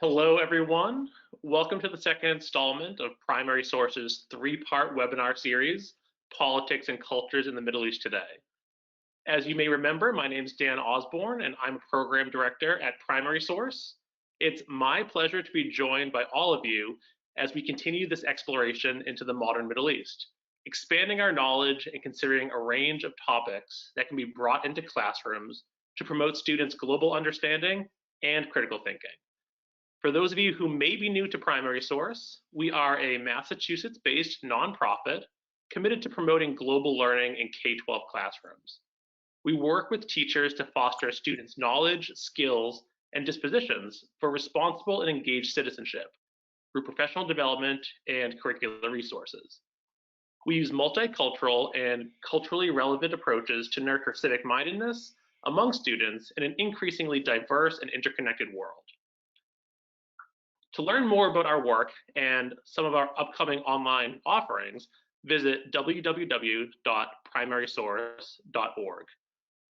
Hello, everyone. Welcome to the second installment of Primary Source's three-part webinar series, Politics and Cultures in the Middle East Today. As you may remember, my name is Dan Osborne, and I'm a Program Director at Primary Source. It's my pleasure to be joined by all of you as we continue this exploration into the modern Middle East, expanding our knowledge and considering a range of topics that can be brought into classrooms to promote students' global understanding and critical thinking. For those of you who may be new to Primary Source, we are a Massachusetts-based nonprofit committed to promoting global learning in K-12 classrooms. We work with teachers to foster students' knowledge, skills, and dispositions for responsible and engaged citizenship through professional development and curricular resources. We use multicultural and culturally relevant approaches to nurture civic mindedness among students in an increasingly diverse and interconnected world. To learn more about our work and some of our upcoming online offerings, visit www.primarysource.org.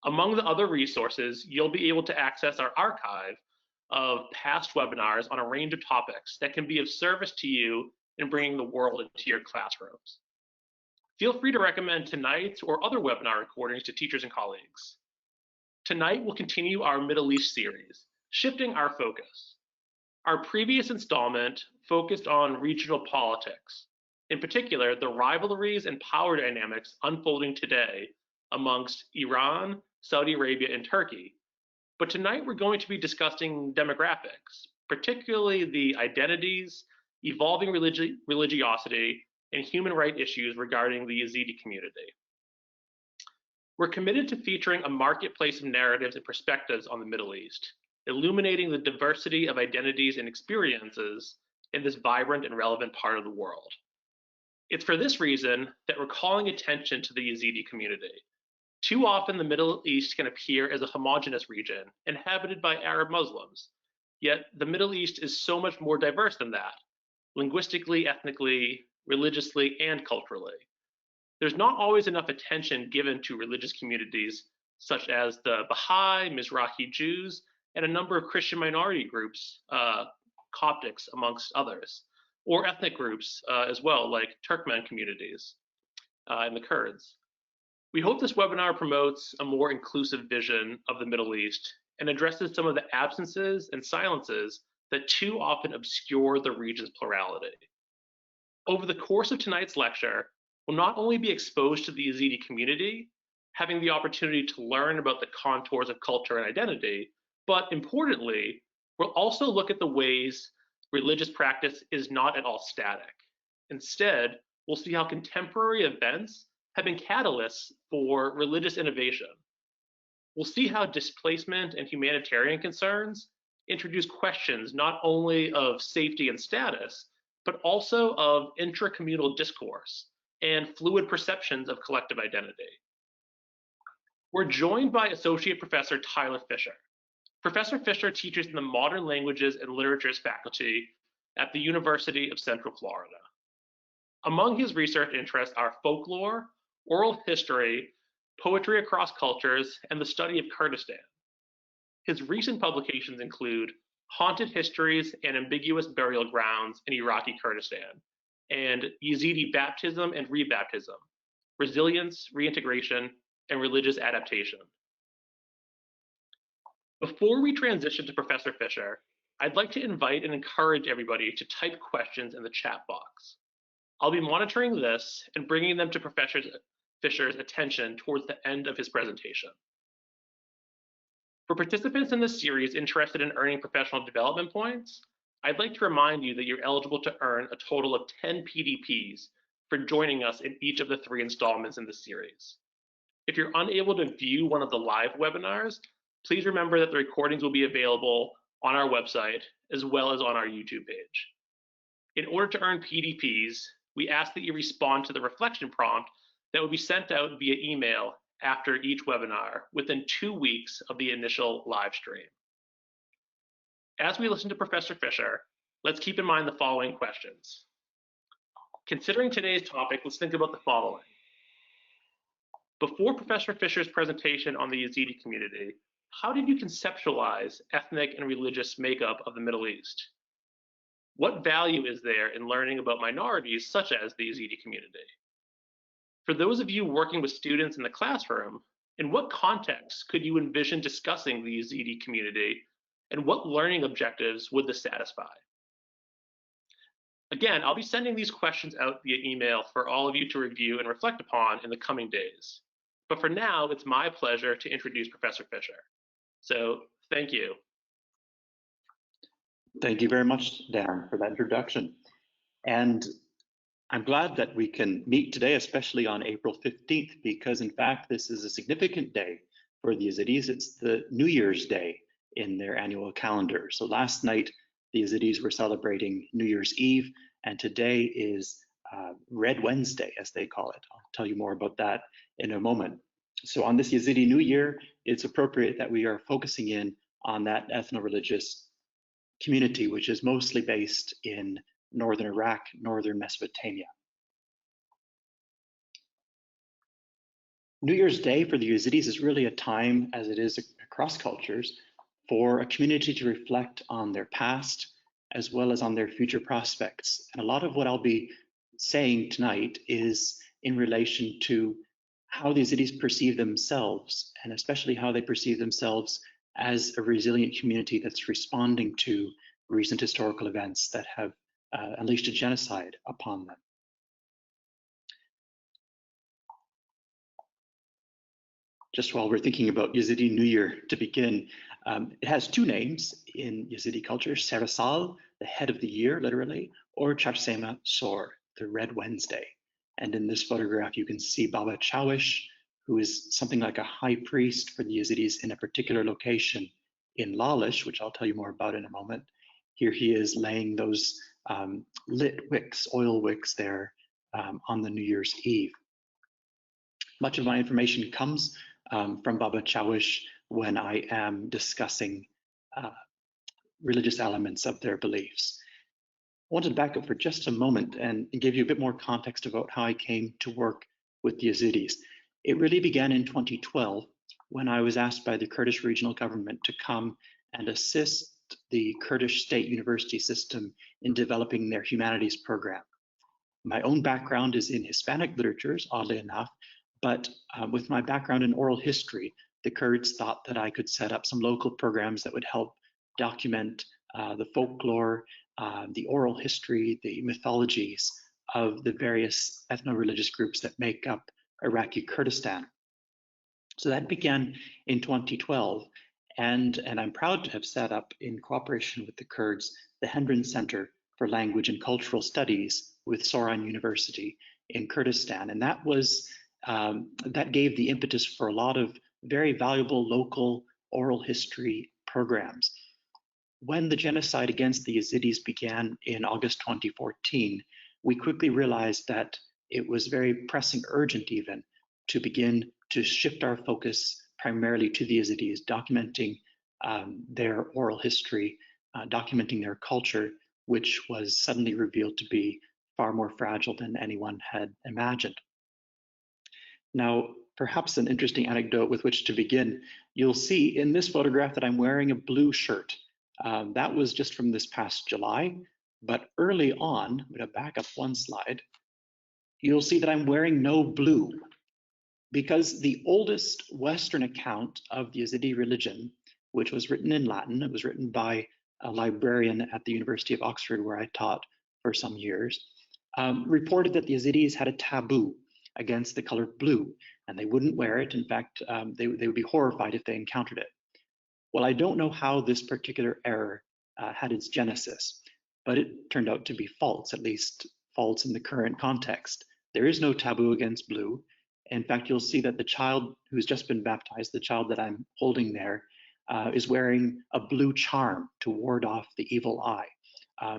Among the other resources, you'll be able to access our archive of past webinars on a range of topics that can be of service to you in bringing the world into your classrooms. Feel free to recommend tonight's or other webinar recordings to teachers and colleagues. Tonight, we'll continue our Middle East series, shifting our focus. Our previous installment focused on regional politics, in particular, the rivalries and power dynamics unfolding today amongst Iran, Saudi Arabia, and Turkey. But tonight we're going to be discussing demographics, particularly the identities, evolving religiosity, and human rights issues regarding the Yezidi community. We're committed to featuring a marketplace of narratives and perspectives on the Middle East, illuminating the diversity of identities and experiences in this vibrant and relevant part of the world. It's for this reason that we're calling attention to the Yezidi community. Too often, the Middle East can appear as a homogeneous region inhabited by Arab Muslims, yet the Middle East is so much more diverse than that, linguistically, ethnically, religiously, and culturally. There's not always enough attention given to religious communities such as the Baha'i, Mizrahi Jews, and a number of Christian minority groups, Coptics amongst others, or ethnic groups as well, like Turkmen communities and the Kurds. We hope this webinar promotes a more inclusive vision of the Middle East and addresses some of the absences and silences that too often obscure the region's plurality. Over the course of tonight's lecture, we'll not only be exposed to the Yezidi community, having the opportunity to learn about the contours of culture and identity, but importantly, we'll also look at the ways religious practice is not at all static. Instead, we'll see how contemporary events have been catalysts for religious innovation. We'll see how displacement and humanitarian concerns introduce questions not only of safety and status, but also of intracommunal discourse and fluid perceptions of collective identity. We're joined by Associate Professor Tyler Fisher. Professor Fisher teaches in the Modern Languages and Literatures faculty at the University of Central Florida. Among his research interests are folklore, oral history, poetry across cultures, and the study of Kurdistan. His recent publications include Haunted Histories and Ambiguous Burial Grounds in Iraqi Kurdistan, and Yezidi Baptism and Rebaptism, Resilience, Reintegration, and Religious Adaptation. Before we transition to Professor Fisher, I'd like to invite and encourage everybody to type questions in the chat box. I'll be monitoring this and bringing them to Professor Fisher's attention towards the end of his presentation. For participants in this series interested in earning professional development points, I'd like to remind you that you're eligible to earn a total of 10 PDPs for joining us in each of the 3 installments in the series. If you're unable to view one of the live webinars, please remember that the recordings will be available on our website as well as on our YouTube page. In order to earn PDPs, we ask that you respond to the reflection prompt that will be sent out via email after each webinar within 2 weeks of the initial live stream. As we listen to Professor Fisher, let's keep in mind the following questions. Considering today's topic, let's think about the following. Before Professor Fisher's presentation on the Yezidi community, how did you conceptualize ethnic and religious makeup of the Middle East? What value is there in learning about minorities such as the Yezidi community? For those of you working with students in the classroom, in what context could you envision discussing the Yezidi community, and what learning objectives would this satisfy? Again, I'll be sending these questions out via email for all of you to review and reflect upon in the coming days. But for now, it's my pleasure to introduce Professor Fisher. So thank you. Thank you very much, Darren, for that introduction. And I'm glad that we can meet today, especially on April 15th, because in fact, this is a significant day for the Yezidis. It's the New Year's Day in their annual calendar. So last night, the Yezidis were celebrating New Year's Eve, and today is Red Wednesday, as they call it. I'll tell you more about that in a moment. So on this Yezidi New Year, it's appropriate that we are focusing in on that ethno-religious community, which is mostly based in northern Iraq, northern Mesopotamia. New Year's Day for the Yezidis is really a time, as it is across cultures, for a community to reflect on their past as well as on their future prospects. And a lot of what I'll be saying tonight is in relation to how the Yezidis perceive themselves, and especially how they perceive themselves as a resilient community that's responding to recent historical events that have unleashed a genocide upon them. Just while we're thinking about Yezidi New Year to begin, it has two names in Yezidi culture: Serasal, the head of the year, literally, or Charsema Sor, the Red Wednesday. And in this photograph, you can see Baba Chawish, who is something like a high priest for the Yezidis in a particular location in Lalish, which I'll tell you more about in a moment. Here he is laying those lit wicks, oil wicks there on the New Year's Eve. Much of my information comes from Baba Chawish when I am discussing religious elements of their beliefs. I wanted to back up for just a moment and give you a bit more context about how I came to work with the Yezidis. It really began in 2012 when I was asked by the Kurdish regional government to come and assist the Kurdish state university system in developing their humanities program. My own background is in Hispanic literatures, oddly enough, but with my background in oral history, the Kurds thought that I could set up some local programs that would help document the folklore, the oral history, the mythologies of the various ethno-religious groups that make up Iraqi Kurdistan. So that began in 2012, and I'm proud to have set up, in cooperation with the Kurds, the Hendren Center for Language and Cultural Studies with Soran University in Kurdistan. And that was that gave the impetus for a lot of very valuable local oral history programs. When the genocide against the Yezidis began in August 2014, we quickly realized that it was very pressing, urgent even, to begin to shift our focus primarily to the Yezidis, documenting their oral history, documenting their culture, which was suddenly revealed to be far more fragile than anyone had imagined. Now, perhaps an interesting anecdote with which to begin, you'll see in this photograph that I'm wearing a blue shirt. That was just from this past July, but early on, I'm going to back up one slide, you'll see that I'm wearing no blue, because the oldest Western account of the Yezidi religion, which was written in Latin, it was written by a librarian at the University of Oxford, where I taught for some years, reported that the Yezidis had a taboo against the color blue, and they wouldn't wear it. In fact, they would be horrified if they encountered it. Well, I don't know how this particular error had its genesis, but it turned out to be false, at least false in the current context. There is no taboo against blue. In fact, you'll see that the child who's just been baptized, the child that I'm holding there, is wearing a blue charm to ward off the evil eye.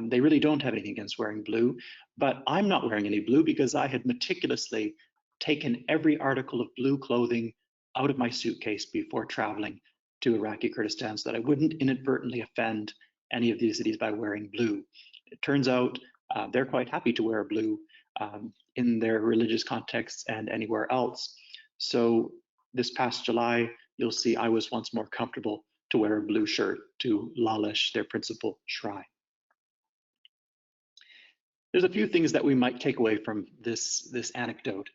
They really don't have anything against wearing blue, but I'm not wearing any blue because I had meticulously taken every article of blue clothing out of my suitcase before traveling to Iraqi Kurdistan so that I wouldn't inadvertently offend any of the Yezidis by wearing blue. It turns out they're quite happy to wear blue in their religious contexts and anywhere else. So this past July, you'll see I was once more comfortable to wear a blue shirt to Lalish, their principal shrine. There's a few things that we might take away from this anecdote.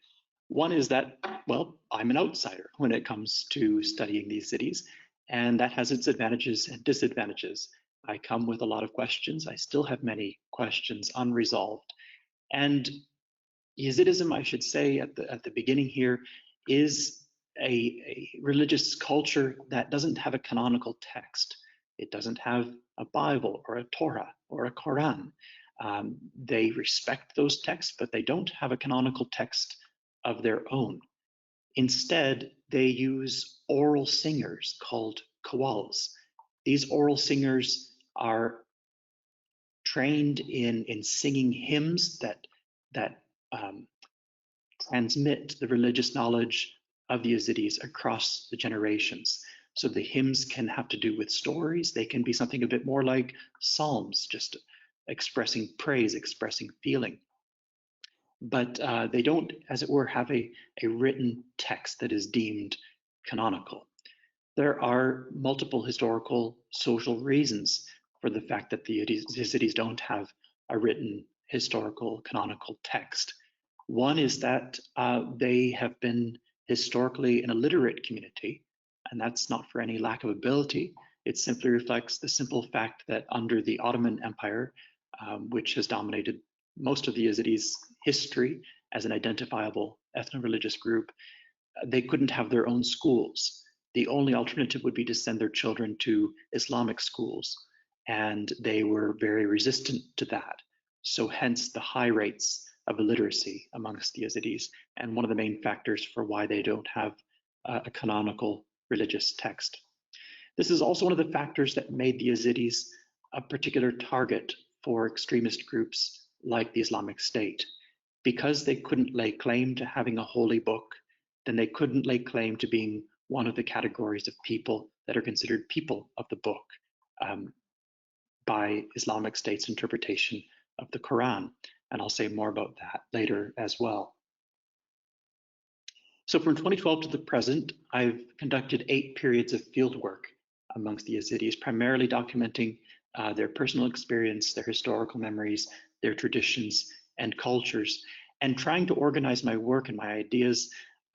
One is that, well, I'm an outsider when it comes to studying these cities, and that has its advantages and disadvantages. I come with a lot of questions. I still have many questions unresolved. And Yezidism, I should say at the beginning here, is a religious culture that doesn't have a canonical text. It doesn't have a Bible or a Torah or a Quran. They respect those texts, but they don't have a canonical text of their own. Instead, they use oral singers called qawwals. These oral singers are trained in singing hymns that transmit the religious knowledge of the Yazidis across the generations. So the hymns can have to do with stories. They can be something a bit more like psalms, just expressing praise, expressing feeling. But they don't, as it were, have a written text that is deemed canonical. There are multiple historical, social reasons for the fact that the Yazidis don't have a written historical canonical text. One is that they have been historically an illiterate community, and that's not for any lack of ability. It simply reflects the simple fact that under the Ottoman Empire, which has dominated most of the Yazidis' history as an identifiable ethno-religious group, they couldn't have their own schools. The only alternative would be to send their children to Islamic schools, and they were very resistant to that. So hence the high rates of illiteracy amongst the Yazidis, and one of the main factors for why they don't have a canonical religious text. This is also one of the factors that made the Yazidis a particular target for extremist groups like the Islamic State. Because they couldn't lay claim to having a holy book, then they couldn't lay claim to being one of the categories of people that are considered people of the book by Islamic State's interpretation of the Quran. And I'll say more about that later as well. So from 2012 to the present, I've conducted 8 periods of fieldwork amongst the Yazidis, primarily documenting their personal experience, their historical memories, their traditions and cultures, and trying to organize my work and my ideas,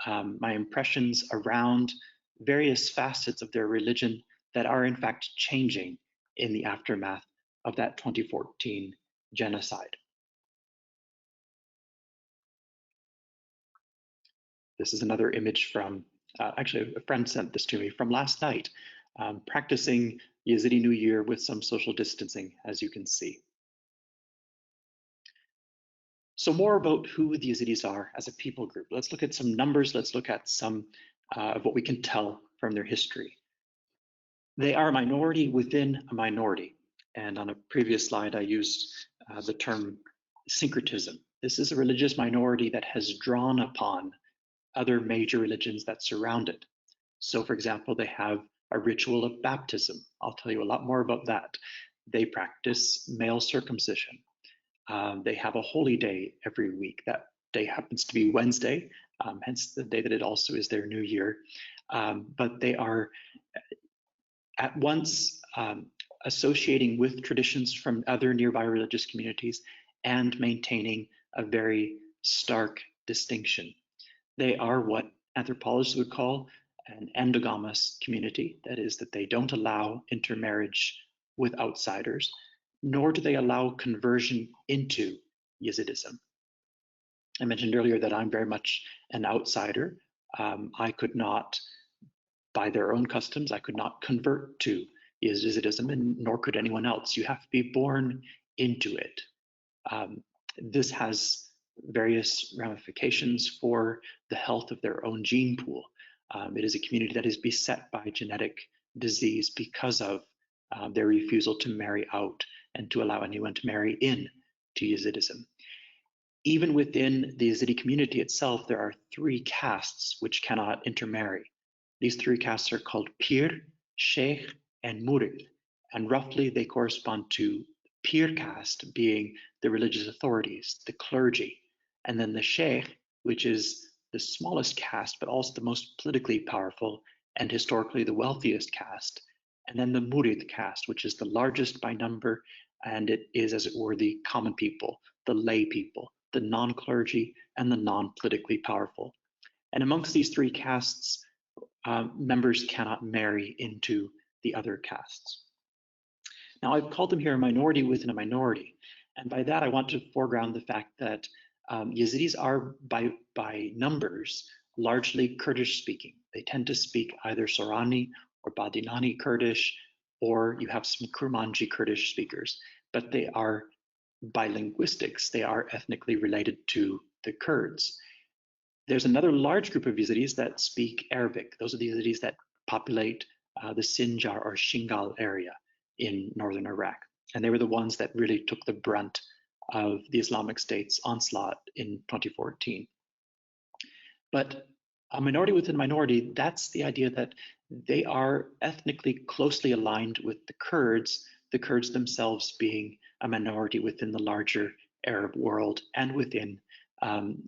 my impressions around various facets of their religion that are in fact changing in the aftermath of that 2014 genocide. This is another image from, actually a friend sent this to me from last night, practicing Yezidi New Year with some social distancing, as you can see. So more about who the Yazidis are as a people group. Let's look at some numbers. Let's look at some of what we can tell from their history. They are a minority within a minority. And on a previous slide, I used the term syncretism. This is a religious minority that has drawn upon other major religions that surround it. So for example, they have a ritual of baptism. I'll tell you a lot more about that. They practice male circumcision. They have a holy day every week. That day happens to be Wednesday, hence the day that it also is their new year. But they are at once associating with traditions from other nearby religious communities and maintaining a very stark distinction. They are what anthropologists would call an endogamous community. That is, that they don't allow intermarriage with outsiders, nor do they allow conversion into Yezidism. I mentioned earlier that I'm very much an outsider. I could not, by their own customs, I could not convert to Yezidism, and nor could anyone else. You have to be born into it. This has various ramifications for the health of their own gene pool. It is a community that is beset by genetic disease because of their refusal to marry out and to allow anyone to marry in to Yezidism. Even within the Yazidi community itself, there are 3 castes which cannot intermarry. These 3 castes are called Pir, Sheikh, and Murid, and roughly they correspond to Pir caste being the religious authorities, the clergy, and then the Sheikh, which is the smallest caste, but also the most politically powerful and historically the wealthiest caste, and then the Murid caste, which is the largest by number, and it is, as it were, the common people, the lay people, the non-clergy, and the non-politically powerful. And amongst these three castes, members cannot marry into the other castes. Now, I've called them here a minority within a minority. And by that, I want to foreground the fact that Yazidis are, by numbers, largely Kurdish speaking. They tend to speak either Sorani or Badinani Kurdish, or you have some Kurmanji Kurdish speakers, but they are, by linguistics, they are ethnically related to the Kurds. There's another large group of Yazidis that speak Arabic. Those are the Yazidis that populate the Sinjar or Shingal area in northern Iraq. And they were the ones that really took the brunt of the Islamic State's onslaught in 2014. But a minority within a minority, that's the idea that they are ethnically closely aligned with the Kurds themselves being a minority within the larger Arab world and within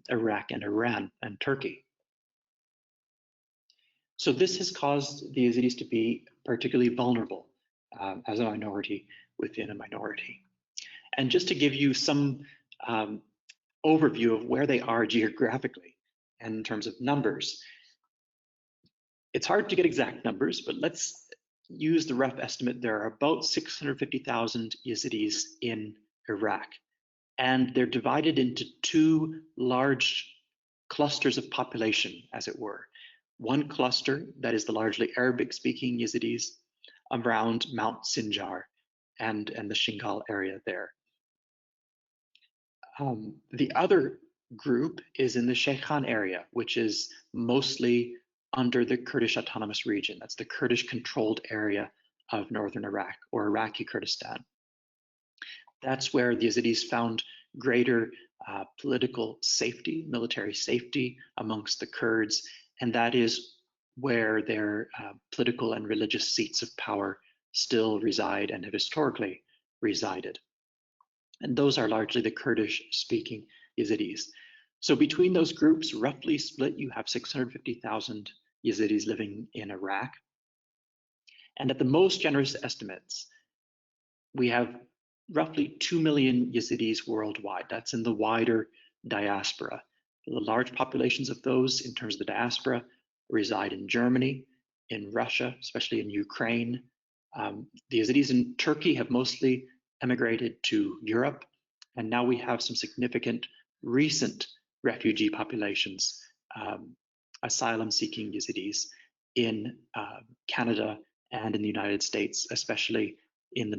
Iraq and Iran and Turkey. So this has caused the Yazidis to be particularly vulnerable as a minority within a minority. And just to give you some overview of where they are geographically and in terms of numbers, it's hard to get exact numbers, but let's use the rough estimate. There are about 650,000 Yazidis in Iraq, and they're divided into two large clusters of population, as it were. One cluster that is the largely Arabic-speaking Yazidis around Mount Sinjar and the Shingal area there. The other group is in the Sheikhan area, which is mostly under the Kurdish Autonomous Region. That's the Kurdish-controlled area of northern Iraq, or Iraqi Kurdistan. That's where the Yazidis found greater political safety, military safety amongst the Kurds, and that is where their political and religious seats of power still reside and have historically resided. And those are largely the Kurdish-speaking Yazidis. So between those groups, roughly split, you have 650,000 Yazidis living in Iraq. And at the most generous estimates, we have roughly 2 million Yazidis worldwide. That's in the wider diaspora. The large populations of those, in terms of the diaspora, reside in Germany, in Russia, especially in Ukraine. The Yazidis in Turkey have mostly emigrated to Europe, and now we have some significant recent refugee populations, asylum-seeking Yazidis in Canada and in the United States, especially in the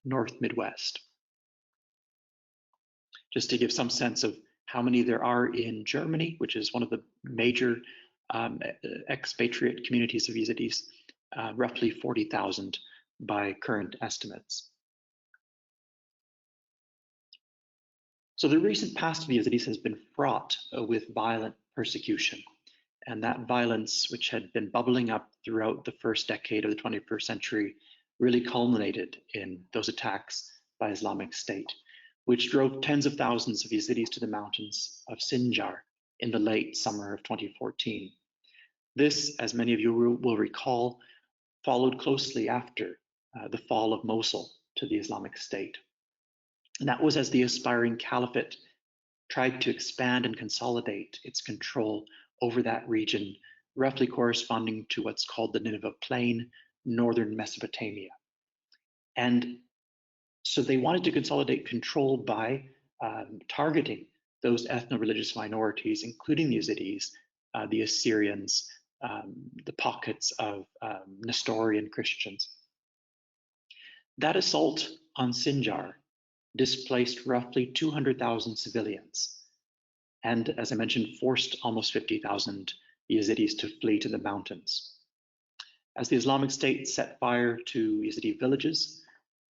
North Midwest. Just to give some sense of how many there are in Germany, which is one of the major expatriate communities of Yazidis, roughly 40,000 by current estimates. So the recent past of the Yazidis has been fraught with violent persecution. And that violence, which had been bubbling up throughout the first decade of the 21st century, really culminated in those attacks by Islamic State, which drove tens of thousands of Yazidis to the mountains of Sinjar in the late summer of 2014. This, as many of you will recall, followed closely after the fall of Mosul to the Islamic State. And that was as the aspiring caliphate tried to expand and consolidate its control over that region, roughly corresponding to what's called the Nineveh Plain, northern Mesopotamia. And so they wanted to consolidate control by targeting those ethno-religious minorities, including the Yazidis, the Assyrians, the pockets of Nestorian Christians. That assault on Sinjar displaced roughly 200,000 civilians, and as I mentioned, forced almost 50,000 Yazidis to flee to the mountains. As the Islamic State set fire to Yazidi villages,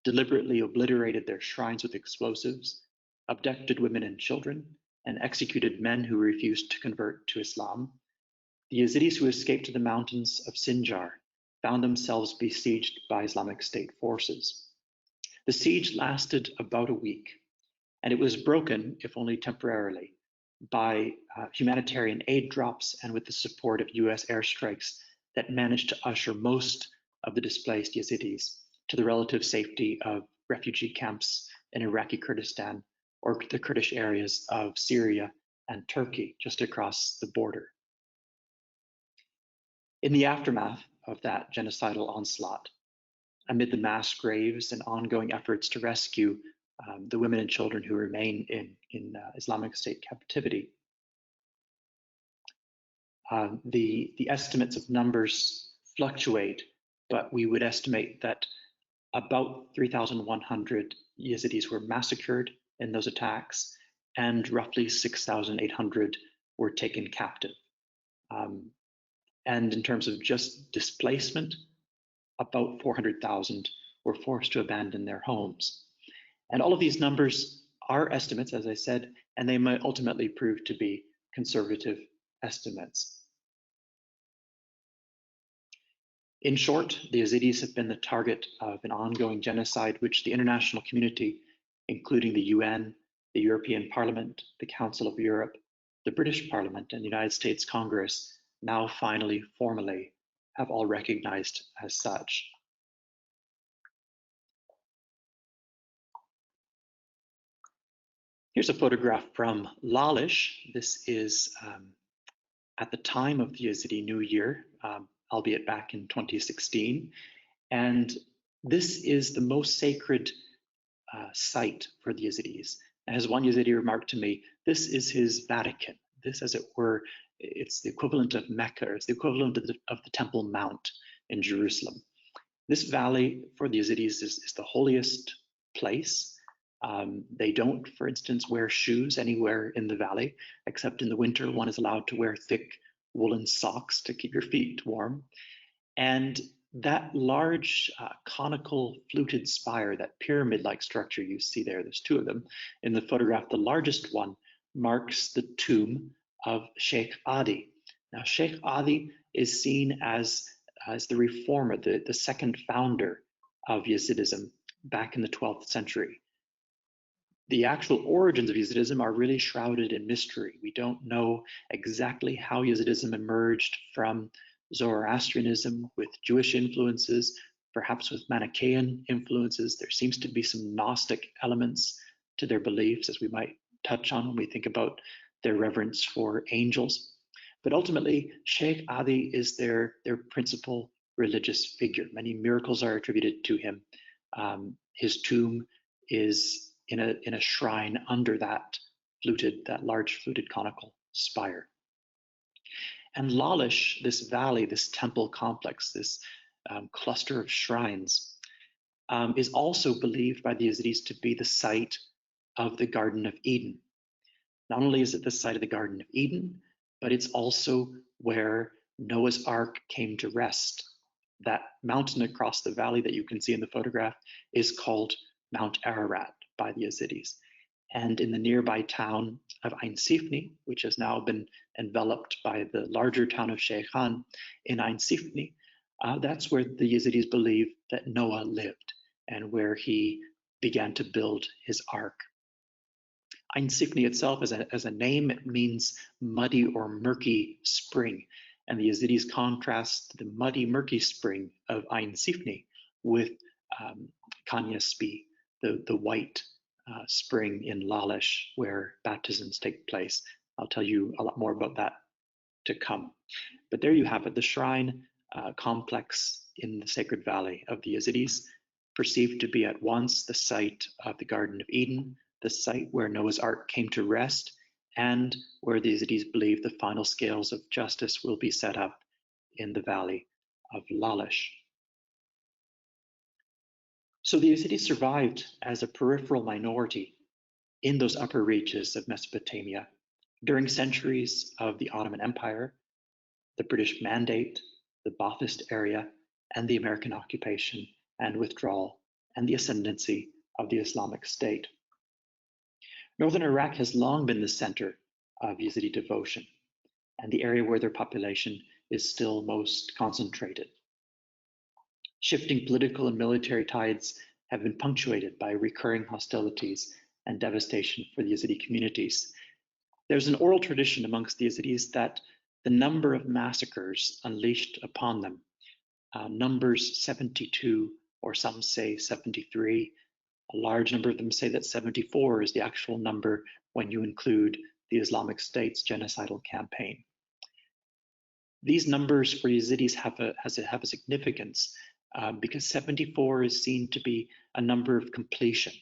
deliberately obliterated their shrines with explosives, abducted women and children, and executed men who refused to convert to Islam, the Yazidis who escaped to the mountains of Sinjar found themselves besieged by Islamic State forces. The siege lasted about a week, and it was broken, if only temporarily, by humanitarian aid drops and with the support of US airstrikes that managed to usher most of the displaced Yazidis to the relative safety of refugee camps in Iraqi Kurdistan or the Kurdish areas of Syria and Turkey, just across the border. In the aftermath of that genocidal onslaught, amid the mass graves and ongoing efforts to rescue the women and children who remain in Islamic State captivity, the estimates of numbers fluctuate, but we would estimate that about 3,100 Yezidis were massacred in those attacks, and roughly 6,800 were taken captive. And in terms of just displacement, about 400,000 were forced to abandon their homes. And all of these numbers are estimates, as I said, and they might ultimately prove to be conservative estimates. In short, the Yazidis have been the target of an ongoing genocide which the international community, including the UN, the European Parliament, the Council of Europe, the British Parliament, and the United States Congress, now finally formally have all recognized as such. Here's a photograph from Lalish. This is at the time of the Yazidi New Year, albeit back in 2016. And this is the most sacred site for the Yazidis. As one Yazidi remarked to me, this is his Vatican. This, as it were, it's the equivalent of Mecca. It's the equivalent of the Temple Mount in Jerusalem. This valley for the Yazidis is the holiest place. They don't, for instance, wear shoes anywhere in the valley, except in the winter. One is allowed to wear thick woolen socks to keep your feet warm. And that large conical fluted spire, that pyramid-like structure you see there, there's two of them in the photograph. The largest one marks the tomb of Sheikh Adi. Now, Sheikh Adi is seen as the reformer, the second founder of Yezidism back in the 12th century. The actual origins of Yezidism are really shrouded in mystery. We don't know exactly how Yezidism emerged from Zoroastrianism with Jewish influences, perhaps with Manichaean influences. There seems to be some Gnostic elements to their beliefs, as we might touch on when we think about their reverence for angels. But ultimately, Sheikh Adi is their principal religious figure. Many miracles are attributed to him. His tomb is in a shrine under that large fluted conical spire. And Lalish, this valley, this temple complex, this cluster of shrines, is also believed by the Yazidis to be the site of the Garden of Eden. Not only is it the site of the Garden of Eden, but it's also where Noah's Ark came to rest. That mountain across the valley that you can see in the photograph is called Mount Ararat by the Yazidis. And in the nearby town of Ain Sifni, which has now been enveloped by the larger town of Sheikhan, in Ain Sifni, that's where the Yazidis believe that Noah lived and where he began to build his ark. Ain Sifni itself, as a name, it means muddy or murky spring. And the Yazidis contrast the muddy, murky spring of Ain Sifni with Kanyaspi, the white spring in Lalish, where baptisms take place. I'll tell you a lot more about that to come. But there you have it, the shrine complex in the sacred valley of the Yazidis, perceived to be at once the site of the Garden of Eden, the site where Noah's Ark came to rest, and where the Yazidis believe the final scales of justice will be set up in the valley of Lalish. So the Yazidis survived as a peripheral minority in those upper reaches of Mesopotamia during centuries of the Ottoman Empire, the British Mandate, the Baathist area, and the American occupation and withdrawal, and the ascendancy of the Islamic State. Northern Iraq has long been the center of Yazidi devotion, and the area where their population is still most concentrated. Shifting political and military tides have been punctuated by recurring hostilities and devastation for the Yazidi communities. There's an oral tradition amongst the Yazidis that the number of massacres unleashed upon them, numbers 72, or some say 73, A large number of them say that 74 is the actual number when you include the Islamic State's genocidal campaign. These numbers for Yazidis have a significance because 74 is seen to be a number of completion,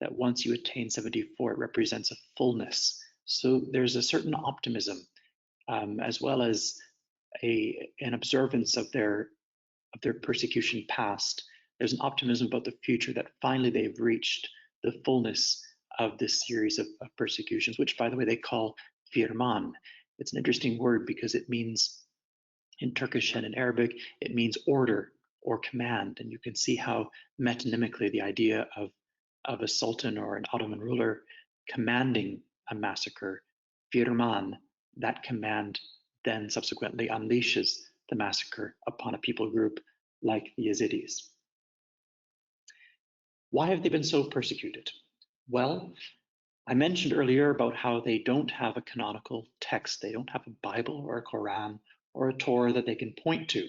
that once you attain 74, it represents a fullness. So there's a certain optimism as well as an observance of their persecution past. There's an optimism about the future that finally they've reached the fullness of this series of persecutions, which, by the way, they call firman. It's an interesting word because it means, in Turkish and in Arabic, it means order or command. And you can see how metonymically the idea of a sultan or an Ottoman ruler commanding a massacre, firman, that command then subsequently unleashes the massacre upon a people group like the Yazidis. Why have they been so persecuted? Well, I mentioned earlier about how they don't have a canonical text. They don't have a Bible or a Quran or a Torah that they can point to.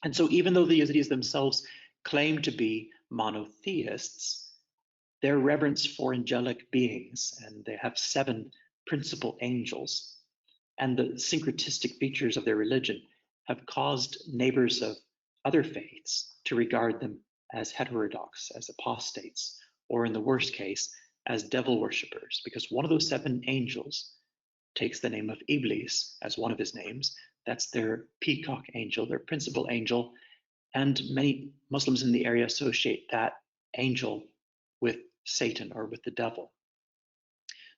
And so even though the Yazidis themselves claim to be monotheists, their reverence for angelic beings, and they have 7 principal angels, and the syncretistic features of their religion have caused neighbors of other faiths to regard them as heterodox, as apostates, or in the worst case, as devil worshippers, because one of those 7 angels takes the name of Iblis as one of his names. That's their peacock angel, their principal angel, and many Muslims in the area associate that angel with Satan or with the devil.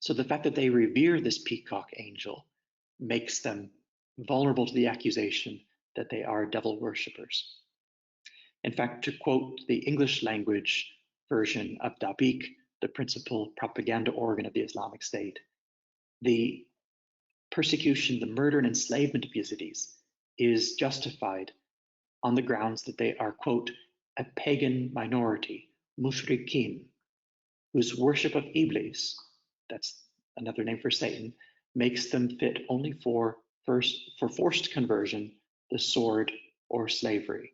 So the fact that they revere this peacock angel makes them vulnerable to the accusation that they are devil worshippers. In fact, to quote the English language version of Dabiq, the principal propaganda organ of the Islamic State, the persecution, the murder and enslavement of Yazidis is justified on the grounds that they are, quote, a pagan minority, mushrikin, whose worship of Iblis, that's another name for Satan, makes them fit only for forced conversion, the sword, or slavery.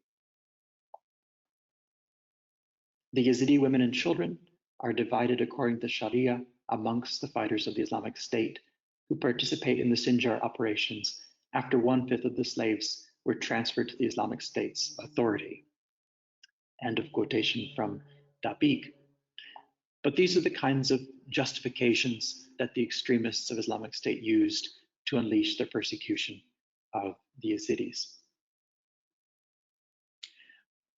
The Yazidi women and children are divided according to Sharia amongst the fighters of the Islamic State who participate in the Sinjar operations after 1/5 of the slaves were transferred to the Islamic State's authority. End of quotation from Dabiq. But these are the kinds of justifications that the extremists of Islamic State used to unleash their persecution of the Yazidis.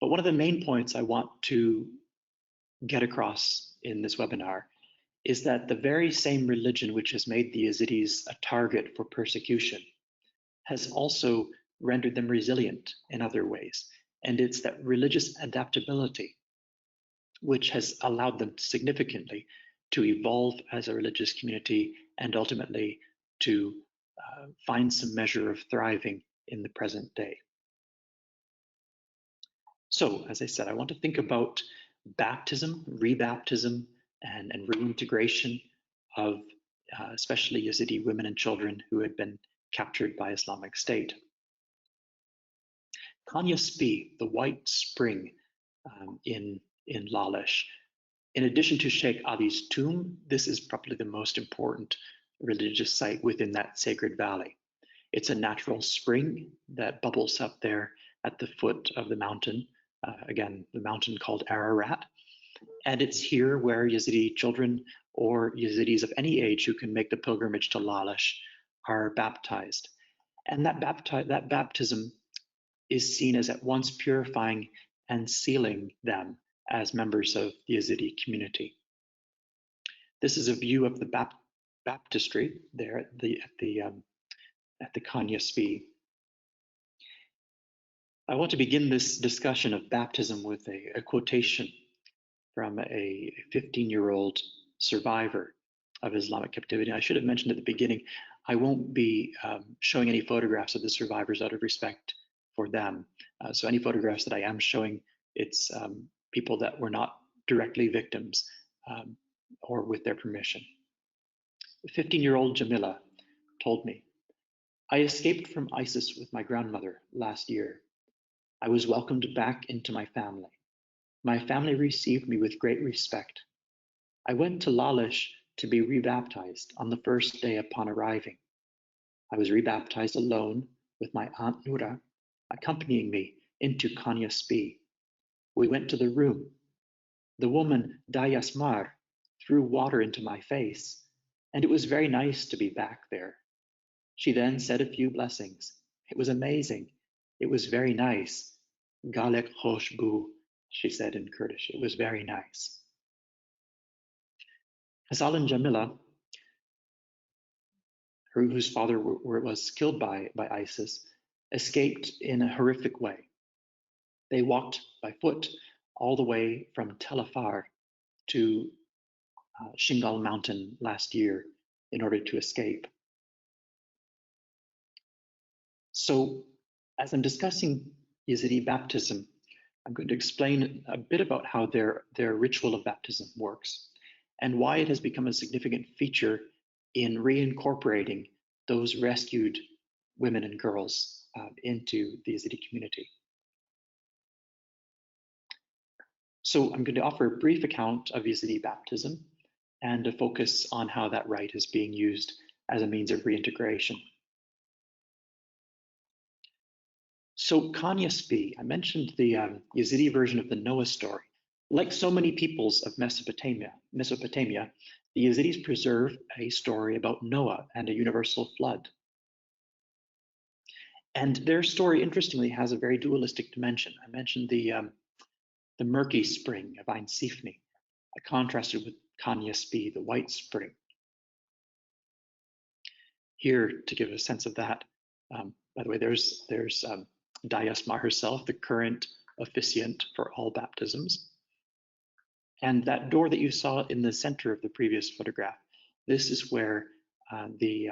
But one of the main points I want to get across in this webinar is that the very same religion which has made the Yazidis a target for persecution has also rendered them resilient in other ways. And it's that religious adaptability which has allowed them significantly to evolve as a religious community and ultimately to find some measure of thriving in the present day. So, as I said, I want to think about baptism, rebaptism, and reintegration of especially Yazidi women and children who had been captured by Islamic State. Kanya Spi, the White Spring in Lalish. In addition to Sheikh Adi's tomb, this is probably the most important religious site within that sacred valley. It's a natural spring that bubbles up there at the foot of the mountain, again, the mountain called Ararat. And it's here where Yazidi children or Yazidis of any age who can make the pilgrimage to Lalish are baptized. And that baptism is seen as at once purifying and sealing them as members of the Yazidi community. This is a view of the baptistry there at the Kanya Spi. I want to begin this discussion of baptism with a quotation from a 15-year-old survivor of Islamic captivity. I should have mentioned at the beginning, I won't be showing any photographs of the survivors out of respect for them. So any photographs that I am showing, it's people that were not directly victims or with their permission. 15-year-old Jamila told me, I escaped from ISIS with my grandmother last year. I was welcomed back into my family. My family received me with great respect. I went to Lalish to be rebaptized on the first day upon arriving. I was rebaptized alone with my Aunt Nura accompanying me into Kanya Spee. We went to the room. The woman, Dayasmar, threw water into my face, and it was very nice to be back there. She then said a few blessings. It was amazing. It was very nice. Galek Hoshbu, she said in Kurdish. It was very nice. Hasal and Jamila, whose father was killed by ISIS, escaped in a horrific way. They walked by foot all the way from Tel Afar to Shingal Mountain last year in order to escape. So as I'm discussing Yezidi baptism, I'm going to explain a bit about how their ritual of baptism works and why it has become a significant feature in reincorporating those rescued women and girls into the Yezidi community. So I'm going to offer a brief account of Yezidi baptism and a focus on how that rite is being used as a means of reintegration. So Kanya Spee, I mentioned the Yezidi version of the Noah story. Like so many peoples of Mesopotamia, the Yezidis preserve a story about Noah and a universal flood. And their story, interestingly, has a very dualistic dimension. I mentioned the murky spring of Ein Sifni. I contrasted with Kanya Spee, the white spring. Here, to give a sense of that, by the way, there's Dayasma herself, the current officiant for all baptisms. And that door that you saw in the center of the previous photograph, this is where the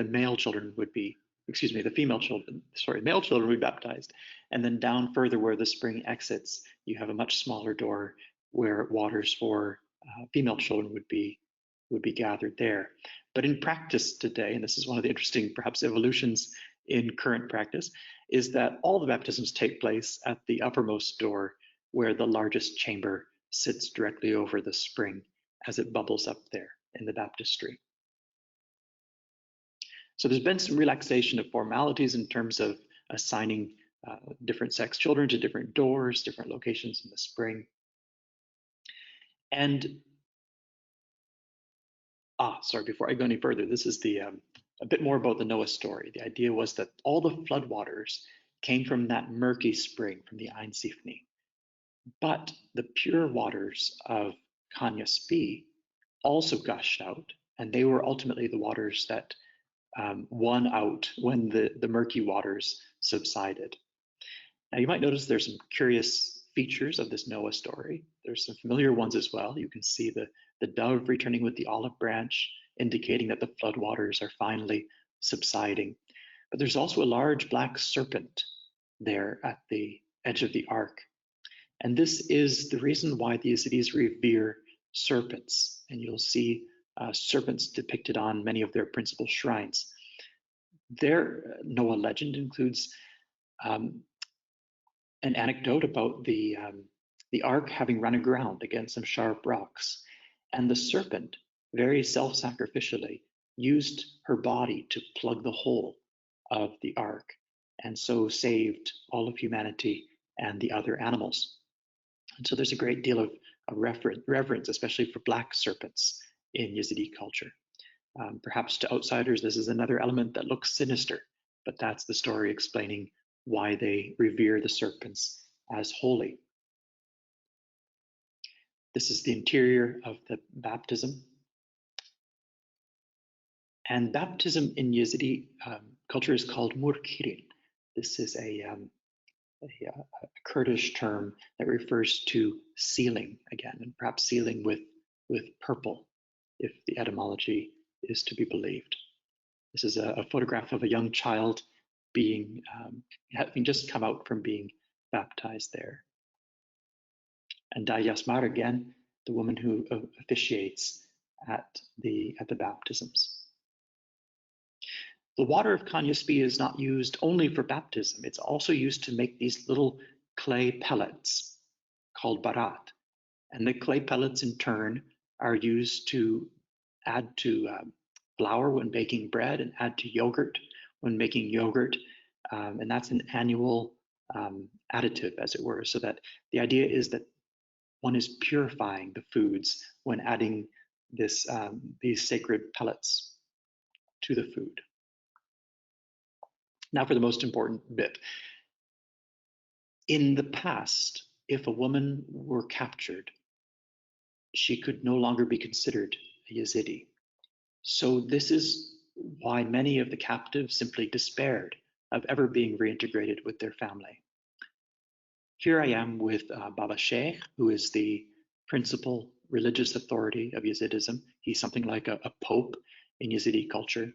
male children would be, the female children, male children would be baptized. And then down further where the spring exits, you have a much smaller door where waters for female children would be gathered there. But in practice today, and this is one of the interesting perhaps evolutions in current practice, is that all the baptisms take place at the uppermost door where the largest chamber sits directly over the spring as it bubbles up there in the baptistry. So there's been some relaxation of formalities in terms of assigning different sex children to different doors, different locations in the spring. And before I go any further, this is a bit more about the Noah story. The idea was that all the floodwaters came from that murky spring, from the Ein Sifni. But the pure waters of Kanya Spee also gushed out, and they were ultimately the waters that won out when the murky waters subsided. Now you might notice there's some curious features of this Noah story. There's some familiar ones as well. You can see the dove returning with the olive branch, indicating that the floodwaters are finally subsiding. But there's also a large black serpent there at the edge of the ark. And this is the reason why the Yezidis revere serpents. And you'll see serpents depicted on many of their principal shrines. Their Noah legend includes an anecdote about the ark having run aground against some sharp rocks. And the serpent, very self-sacrificially, used her body to plug the hole of the ark, and so saved all of humanity and the other animals. And so there's a great deal of reverence, especially for black serpents in Yezidi culture. Perhaps to outsiders, this is another element that looks sinister, but that's the story explaining why they revere the serpents as holy. This is the interior of the baptism. And baptism in Yezidi culture is called murkirin. This is a Kurdish term that refers to sealing again, and perhaps sealing with purple, if the etymology is to be believed. This is a photograph of a young child having just come out from being baptized there. And Dayasmar, again, the woman who officiates at the baptisms. The water of Kanyaspi is not used only for baptism. It's also used to make these little clay pellets called barat. And the clay pellets in turn are used to add to flour when baking bread and add to yogurt when making yogurt. And that's an annual additive, as it were, so that the idea is that one is purifying the foods when adding these sacred pellets to the food. Now for the most important bit. In the past, if a woman were captured, she could no longer be considered a Yezidi. So this is why many of the captives simply despaired of ever being reintegrated with their family. Here I am with Baba Sheikh, who is the principal religious authority of Yezidism. He's something like a pope in Yezidi culture.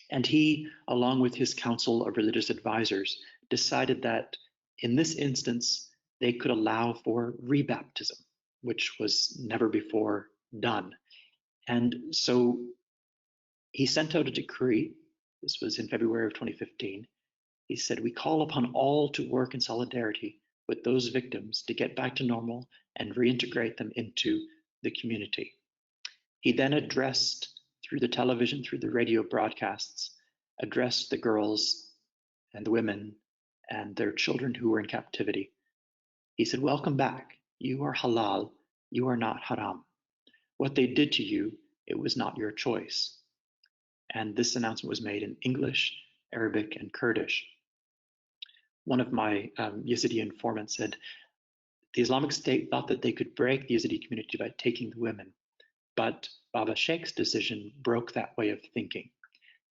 And he, along with his council of religious advisors, decided that in this instance, they could allow for rebaptism, which was never before done. And so he sent out a decree. This was in February of 2015. He said, "We call upon all to work in solidarity with those victims to get back to normal and reintegrate them into the community." He then addressed, through the television, through the radio broadcasts, addressed the girls and the women and their children who were in captivity. He said, "Welcome back. You are halal. You are not haram. What they did to you, it was not your choice." And this announcement was made in English, Arabic, and Kurdish. One of my Yazidi informants said, the Islamic State thought that they could break the Yazidi community by taking the women, but Baba Sheikh's decision broke that way of thinking.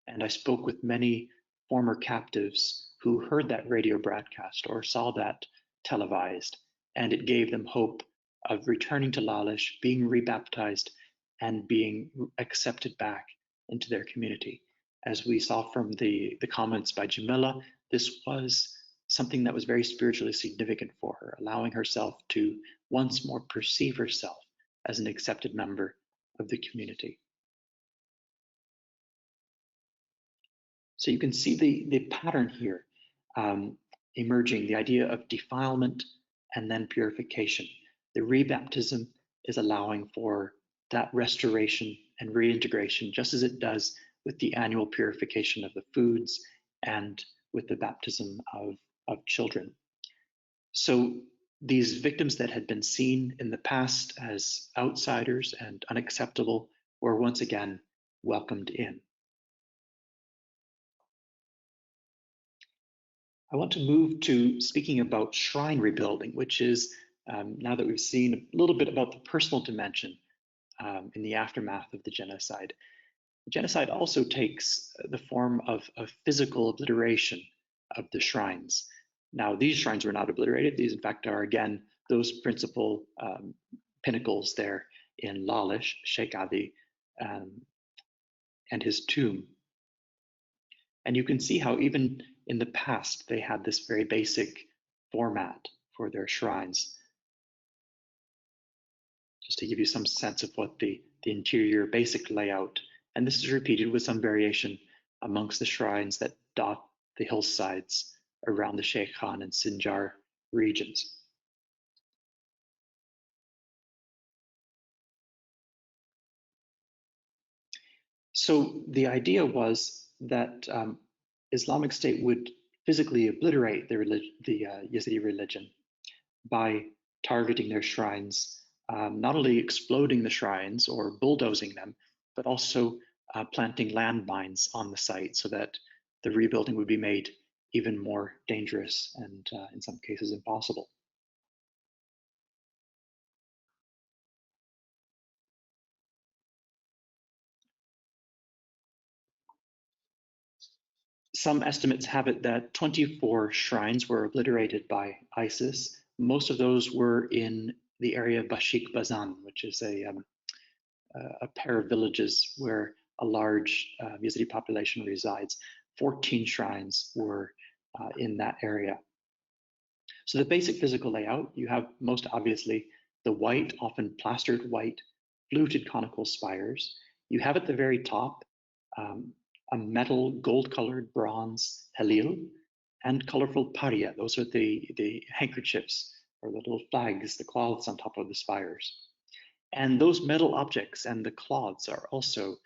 And I spoke with many former captives who heard that radio broadcast or saw that televised, and it gave them hope of returning to Lalish, being rebaptized, and being accepted back into their community. As we saw from the comments by Jamila, this was something that was very spiritually significant for her, allowing herself to once more perceive herself as an accepted member of the community. So you can see the pattern here emerging, the idea of defilement and then purification. The rebaptism is allowing for that restoration and reintegration, just as it does with the annual purification of the foods and with the baptism of children. So these victims that had been seen in the past as outsiders and unacceptable were once again welcomed in. I want to move to speaking about shrine rebuilding, which is, now that we've seen a little bit about the personal dimension in the aftermath of the genocide. The genocide also takes the form of physical obliteration of the shrines. Now, these shrines were not obliterated. These, in fact, are, again, those principal pinnacles there in Lalish, Sheikh Adi, and his tomb. And you can see how even in the past, they had this very basic format for their shrines. Just to give you some sense of what the interior basic layout, and this is repeated with some variation amongst the shrines that dot the hillsides around the Sheikh Khan and Sinjar regions. So the idea was that Islamic State would physically obliterate the Yezidi religion by targeting their shrines, not only exploding the shrines or bulldozing them, but also planting landmines on the site so that the rebuilding would be made even more dangerous and in some cases impossible. Some estimates have it that 24 shrines were obliterated by ISIS. Most of those were in the area of Bashik Bazan, which is a pair of villages where a large Yazidi population resides. 14 shrines were in that area. So the basic physical layout, you have most obviously the white, often plastered white, fluted conical spires. You have at the very top a metal gold-colored bronze helil, and colorful paria. Those are the handkerchiefs or the little flags, the cloths on top of the spires. And those metal objects and the cloths are also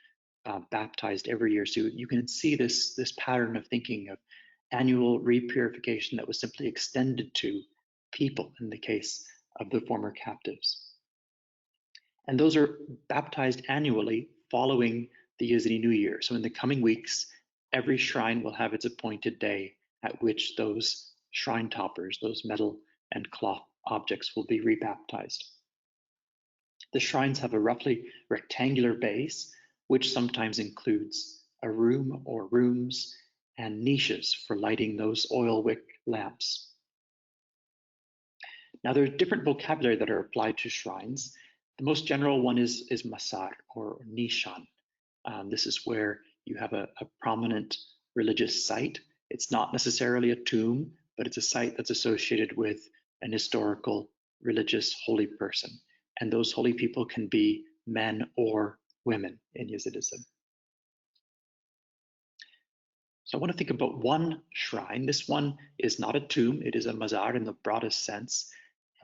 baptized every year. So you can see this pattern of thinking of annual repurification that was simply extended to people in the case of the former captives. And those are baptized annually following the Yezidi New Year. So in the coming weeks, every shrine will have its appointed day at which those shrine toppers, those metal and cloth objects, will be rebaptized. The shrines have a roughly rectangular base, which sometimes includes a room or rooms and niches for lighting those oil wick lamps. Now, there are different vocabulary that are applied to shrines. The most general one is masar or nishan. This is where you have a prominent religious site. It's not necessarily a tomb, but it's a site that's associated with an historical religious holy person. And those holy people can be men or women in Yezidism. So I want to think about one shrine. This one is not a tomb, it is a mazar in the broadest sense.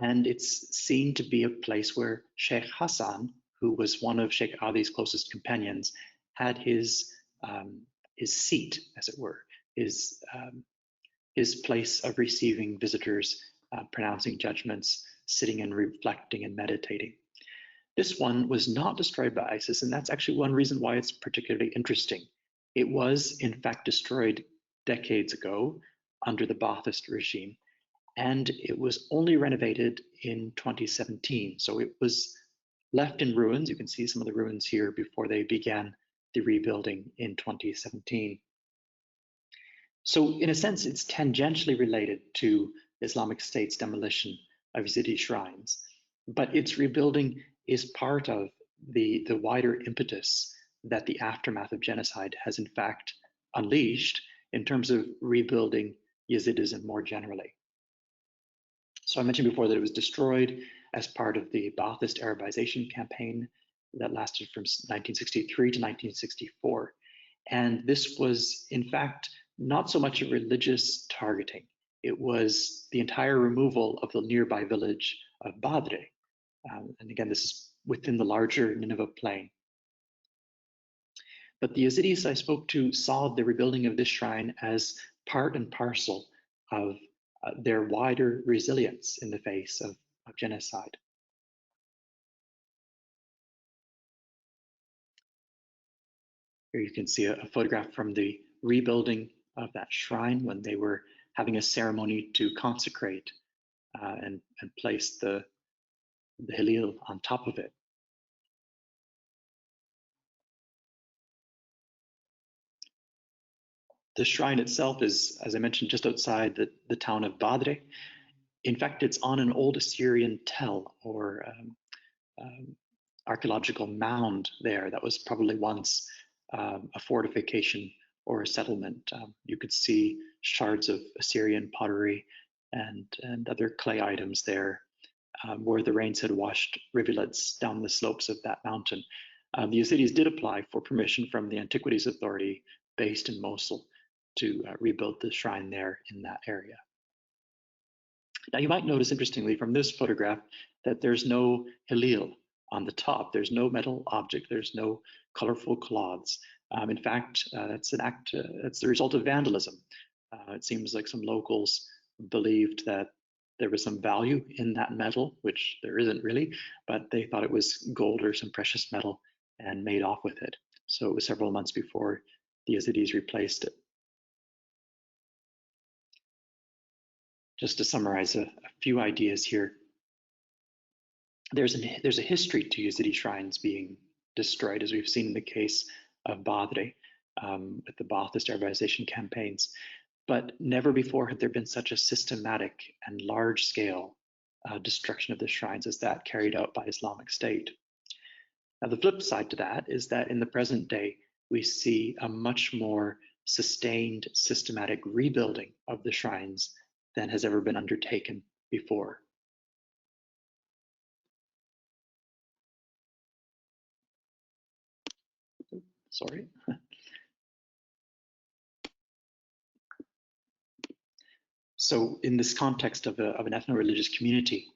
And it's seen to be a place where Sheikh Hassan, who was one of Sheikh Adi's closest companions, had his seat, as it were, his place of receiving visitors, pronouncing judgments, sitting and reflecting and meditating. This one was not destroyed by ISIS, and that's actually one reason why it's particularly interesting. It was, in fact, destroyed decades ago under the Ba'athist regime, and it was only renovated in 2017. So it was left in ruins. You can see some of the ruins here before they began the rebuilding in 2017. So in a sense, it's tangentially related to Islamic State's demolition of Yazidi shrines, but its rebuilding is part of the wider impetus that the aftermath of genocide has in fact unleashed in terms of rebuilding Yazidism more generally. So I mentioned before that it was destroyed as part of the Ba'athist Arabization campaign that lasted from 1963 to 1964. And this was, in fact, not so much a religious targeting. It was the entire removal of the nearby village of Badre. And again, this is within the larger Nineveh plain. But the Yazidis I spoke to saw the rebuilding of this shrine as part and parcel of their wider resilience in the face of genocide. Here you can see a photograph from the rebuilding of that shrine when they were having a ceremony to consecrate and place the Halil on top of it. The shrine itself is, as I mentioned, just outside the town of Badre. In fact, it's on an old Assyrian tell or archaeological mound there that was probably once a fortification or a settlement. You could see shards of Assyrian pottery and other clay items there where the rains had washed rivulets down the slopes of that mountain. The Yazidis did apply for permission from the Antiquities Authority based in Mosul to rebuild the shrine there in that area. Now you might notice, interestingly, from this photograph that there's no Halil on the top. There's no metal object. There's no colorful cloths. In fact, that's the result of vandalism. It seems like some locals believed that there was some value in that metal, which there isn't really, but they thought it was gold or some precious metal and made off with it. So it was several months before the Yazidis replaced it. Just to summarize a few ideas here. There's a history to Yazidi shrines being destroyed, as we've seen in the case of Badre with the Ba'athist Arabization campaigns. But never before had there been such a systematic and large-scale destruction of the shrines as that carried out by Islamic State. Now, the flip side to that is that in the present day, we see a much more sustained, systematic rebuilding of the shrines than has ever been undertaken before. Sorry. So in this context of an ethno-religious community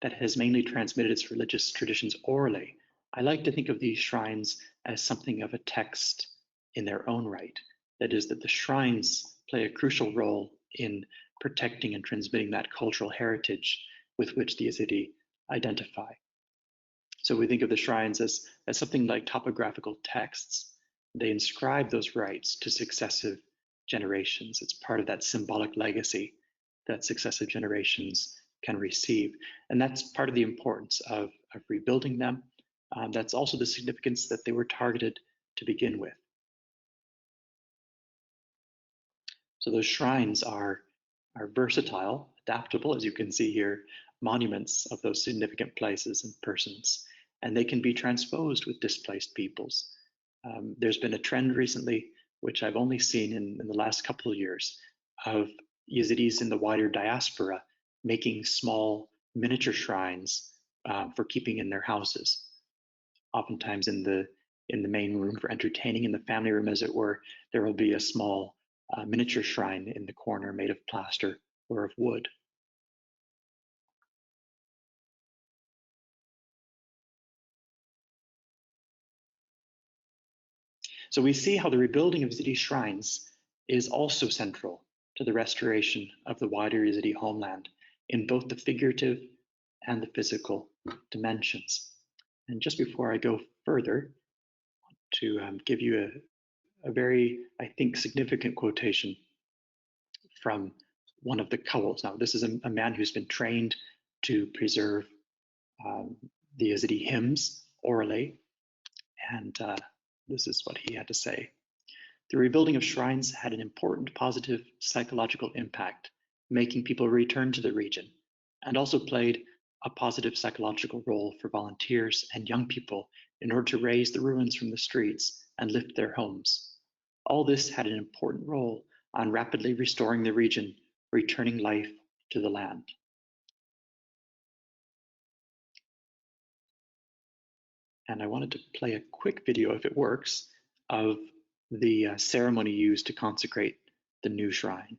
that has mainly transmitted its religious traditions orally, I like to think of these shrines as something of a text in their own right. That is, that the shrines play a crucial role in protecting and transmitting that cultural heritage with which the Yezidi identify. So we think of the shrines as something like topographical texts. They inscribe those rites to successive generations. It's part of that symbolic legacy that successive generations can receive. And that's part of the importance of rebuilding them. That's also the significance that they were targeted to begin with. So those shrines are versatile, adaptable, as you can see here, monuments of those significant places and persons, and they can be transposed with displaced peoples. There's been a trend recently, which I've only seen in the last couple of years, of Yezidis in the wider diaspora making small miniature shrines for keeping in their houses. Oftentimes in the main room for entertaining, in the family room as it were, there will be a small miniature shrine in the corner made of plaster or of wood. So we see how the rebuilding of Yezidi shrines is also central to the restoration of the wider Yezidi homeland in both the figurative and the physical dimensions. And just before I go further, I want to give you a very, I think, significant quotation from one of the Kawals. Now, this is a man who's been trained to preserve the Yezidi hymns orally, and this is what he had to say. The rebuilding of shrines had an important positive psychological impact, making people return to the region, and also played a positive psychological role for volunteers and young people in order to raise the ruins from the streets and lift their homes. All this had an important role on rapidly restoring the region, returning life to the land. And I wanted to play a quick video, if it works, of the ceremony used to consecrate the new shrine.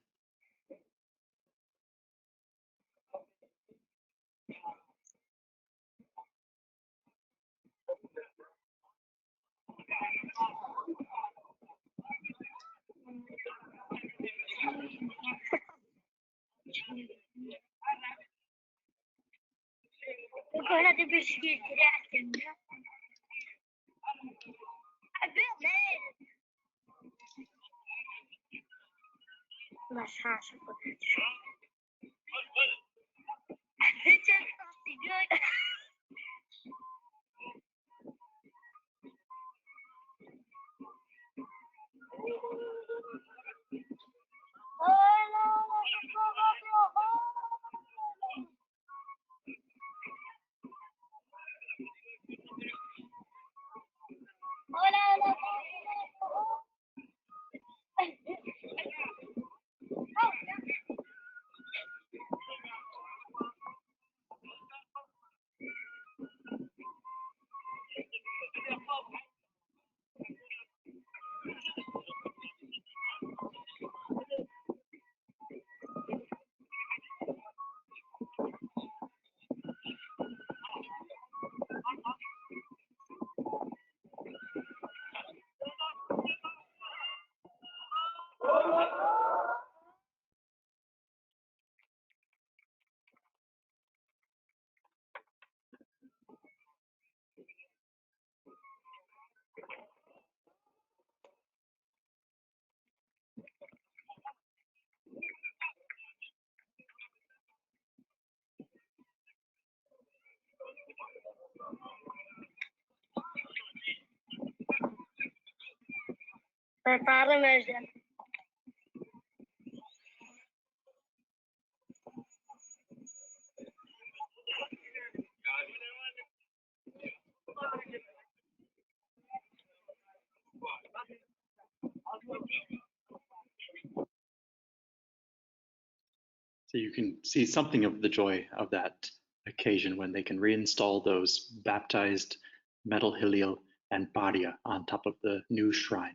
So you can see something of the joy of that occasion when they can reinstall those baptized metal hilil and paria on top of the new shrine.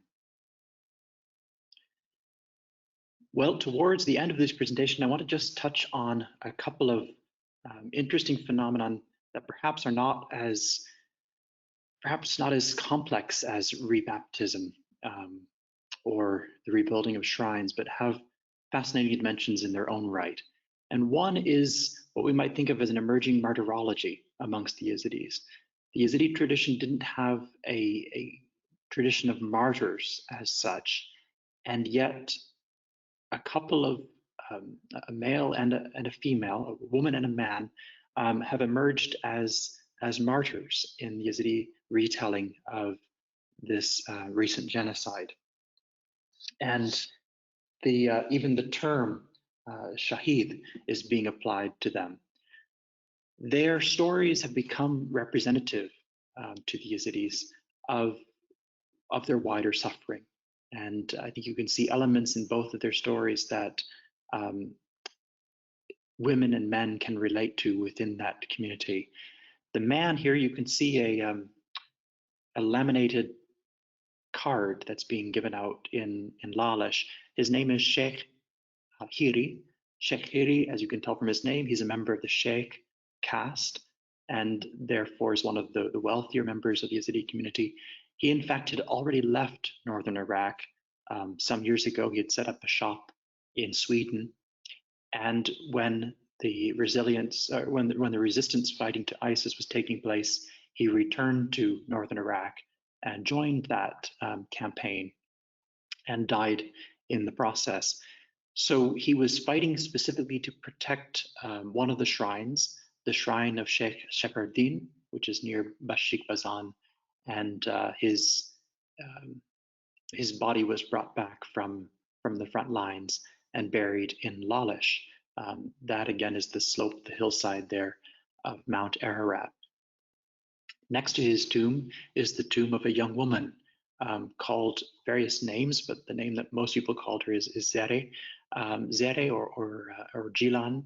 Well, towards the end of this presentation, I want to just touch on a couple of interesting phenomenon that perhaps not as complex as rebaptism or the rebuilding of shrines, but have fascinating dimensions in their own right. And one is what we might think of as an emerging martyrology amongst the Yezidis. The Yazidi tradition didn't have a tradition of martyrs as such, and yet a couple of a male and a female, a woman and a man, have emerged as martyrs in the Yazidi retelling of this recent genocide. And even the term Shahid is being applied to them. Their stories have become representative to the Yazidis of their wider suffering. And I think you can see elements in both of their stories that women and men can relate to within that community. The man here, you can see a laminated card that's being given out in Lalish. His name is Sheikh Hiri. Sheikh Hiri, as you can tell from his name, he's a member of the Sheikh caste and therefore is one of the wealthier members of the Yazidi community. He, in fact, had already left northern Iraq some years ago. He had set up a shop in Sweden. And when the resistance fighting to ISIS was taking place, he returned to northern Iraq and joined that campaign and died in the process. So he was fighting specifically to protect one of the shrines, the shrine of Sheikh Sheikh which is near Bashik Bazan, and his body was brought back from the front lines and buried in Lalish. That again is the slope, the hillside there of Mount Ararat. Next to his tomb is the tomb of a young woman called various names, but the name that most people called her is Zere, or Jilan.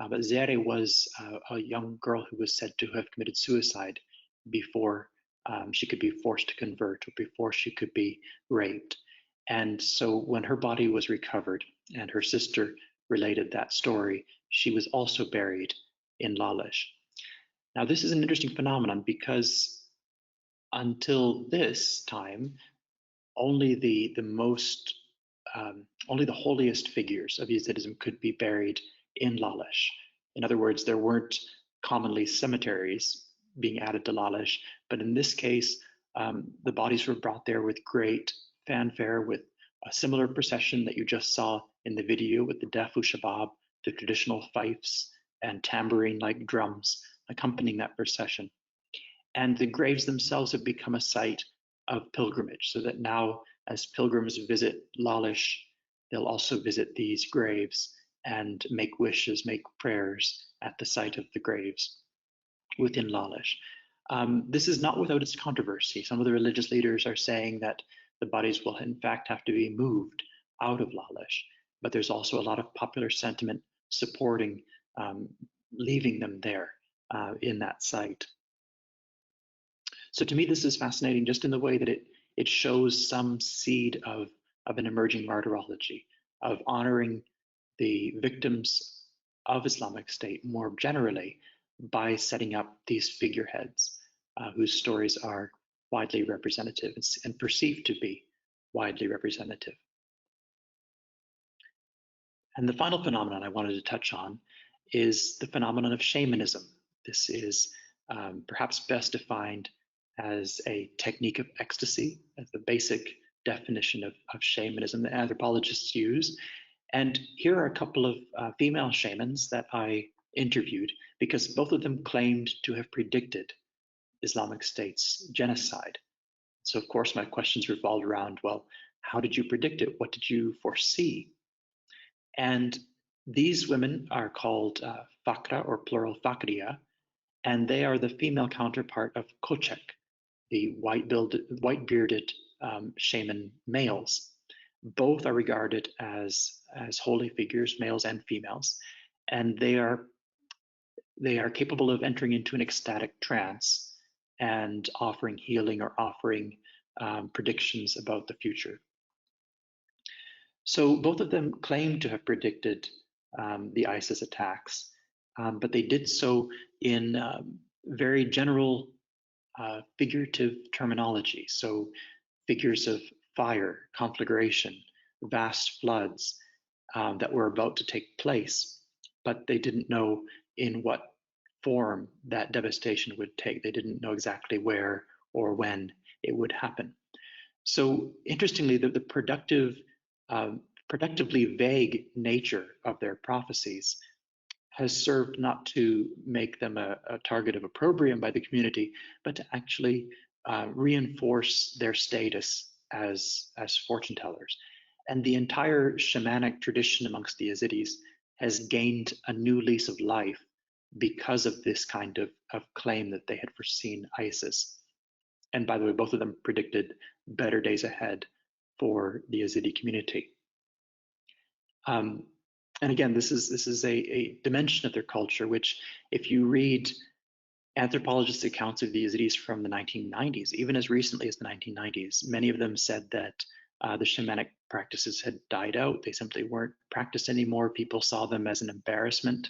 But Zere was a young girl who was said to have committed suicide before she could be forced to convert or before she could be raped. And so when her body was recovered and her sister related that story, she was also buried in Lalish. Now, this is an interesting phenomenon because until this time, only the holiest figures of Yezidism could be buried in Lalish. In other words, there weren't commonly cemeteries being added to Lalish, but in this case, the bodies were brought there with great fanfare, with a similar procession that you just saw in the video with the Defu Shabab, the traditional fifes and tambourine-like drums accompanying that procession. And the graves themselves have become a site of pilgrimage, so that now as pilgrims visit Lalish, they'll also visit these graves and make wishes, make prayers at the site of the graves within Lalish. This is not without its controversy. Some of the religious leaders are saying that the bodies will in fact have to be moved out of Lalish, but there's also a lot of popular sentiment supporting leaving them there in that site. So to me, this is fascinating just in the way that it shows some seed of an emerging martyrology, of honoring the victims of Islamic State more generally by setting up these figureheads whose stories are widely representative and perceived to be widely representative. And the final phenomenon I wanted to touch on is the phenomenon of shamanism. This is perhaps best defined as a technique of ecstasy, as the basic definition of shamanism that anthropologists use. And here are a couple of female shamans that I interviewed because both of them claimed to have predicted Islamic State's genocide. So of course my questions revolved around, well, how did you predict it? What did you foresee? And these women are called Fakra, or plural Fakriya, and they are the female counterpart of Kochek, the white-bearded shaman males. Both are regarded as holy figures, males and females, and they are capable of entering into an ecstatic trance and offering healing or offering predictions about the future. So both of them claim to have predicted the ISIS attacks, but they did so in very general figurative terminology. So figures of fire, conflagration, vast floods that were about to take place, but they didn't know in what form that devastation would take. They didn't know exactly where or when it would happen. So interestingly, the productively vague nature of their prophecies has served not to make them a target of opprobrium by the community, but to actually reinforce their status as fortune tellers. And the entire shamanic tradition amongst the Yazidis has gained a new lease of life because of this kind of claim that they had foreseen ISIS. And by the way, both of them predicted better days ahead for the Yazidi community. And again, this is a dimension of their culture, which if you read anthropologists' accounts of the Yazidis from the 1990s, even as recently as the 1990s, many of them said that the shamanic practices had died out. They simply weren't practiced anymore. People saw them as an embarrassment.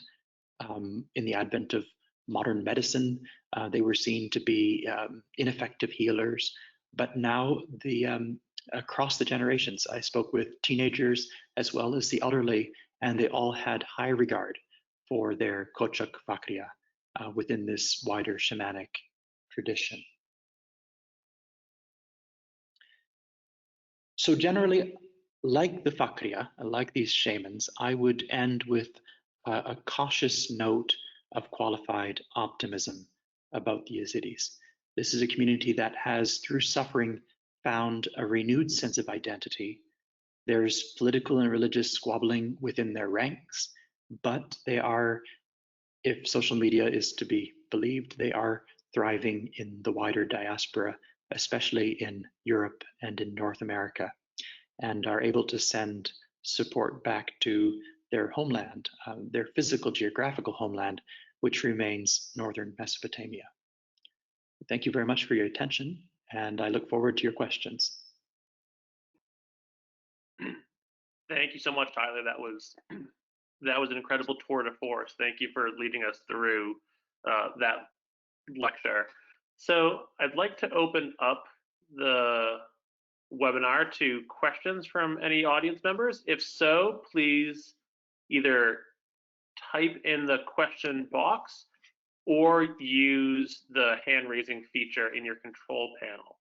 In the advent of modern medicine, they were seen to be ineffective healers. But now across the generations, I spoke with teenagers as well as the elderly, and they all had high regard for their Kochak Fakriya within this wider shamanic tradition. So generally, like the Fakriya, like these shamans, I would end with a cautious note of qualified optimism about the Yazidis. This is a community that has, through suffering, found a renewed sense of identity. There's political and religious squabbling within their ranks, but they are, if social media is to be believed, they are thriving in the wider diaspora, especially in Europe and in North America, and are able to send support back to their homeland, their physical geographical homeland, which remains northern Mesopotamia. Thank you very much for your attention, and I look forward to your questions. Thank you so much, Tyler. That was an incredible tour de force. Thank you for leading us through that lecture. So I'd like to open up the webinar to questions from any audience members. If so, please either type in the question box or use the hand raising feature in your control panel.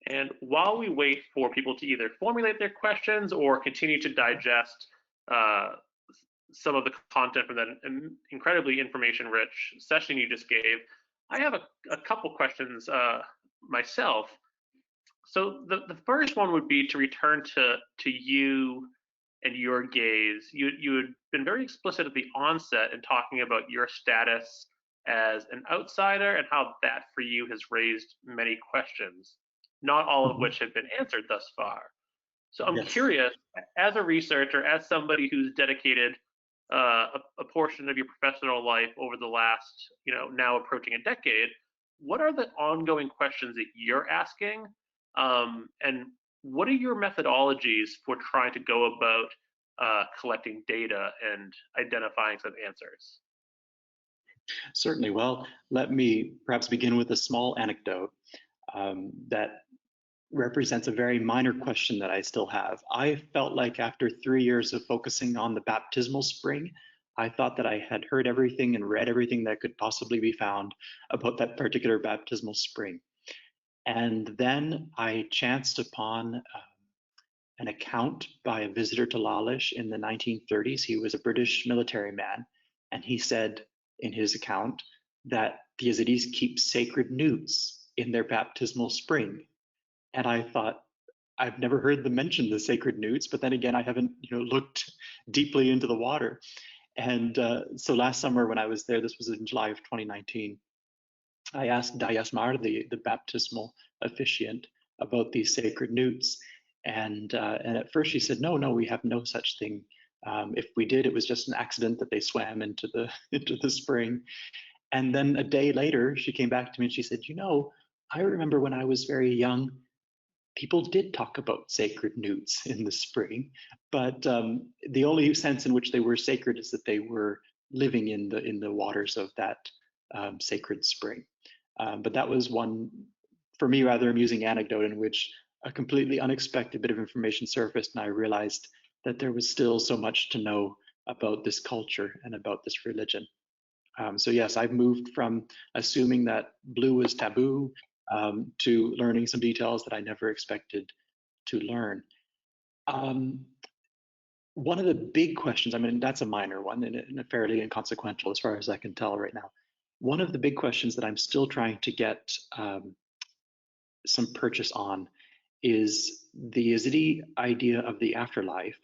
And while we wait for people to either formulate their questions or continue to digest some of the content from that incredibly information-rich session you just gave, I have a couple questions myself. So the first one would be to return to you and your gaze. You had been very explicit at the onset in talking about your status as an outsider and how that for you has raised many questions, not all of which have been answered thus far. So I'm curious, as a researcher, as somebody who's dedicated a portion of your professional life over the last, now approaching a decade, what are the ongoing questions that you're asking? And what are your methodologies for trying to go about collecting data and identifying some answers? Certainly. Well, let me perhaps begin with a small anecdote that represents a very minor question that I still have. I felt like after 3 years of focusing on the baptismal spring, I thought that I had heard everything and read everything that could possibly be found about that particular baptismal spring. And then I chanced upon an account by a visitor to Lalish in the 1930s. He was a British military man, and he said in his account that the Yazidis keep sacred newts in their baptismal spring. And I thought, I've never heard them mention the sacred newts, but then again, I haven't looked deeply into the water. And so last summer when I was there, this was in July of 2019, I asked Dayasmar, the baptismal officiant, about these sacred newts. And at first she said, no, we have no such thing. If we did, it was just an accident that they swam into the spring. And then a day later, she came back to me and she said, I remember when I was very young, people did talk about sacred newts in the spring, but the only sense in which they were sacred is that they were living in the waters of that sacred spring. But that was one, for me, rather amusing anecdote in which a completely unexpected bit of information surfaced, and I realized that there was still so much to know about this culture and about this religion. So yes, I've moved from assuming that blue was taboo to learning some details that I never expected to learn. Um, One of the big questions, I mean, that's a minor one and fairly inconsequential as far as I can tell right now. One of the big questions that I'm still trying to get some purchase on is the Yazidi idea of the afterlife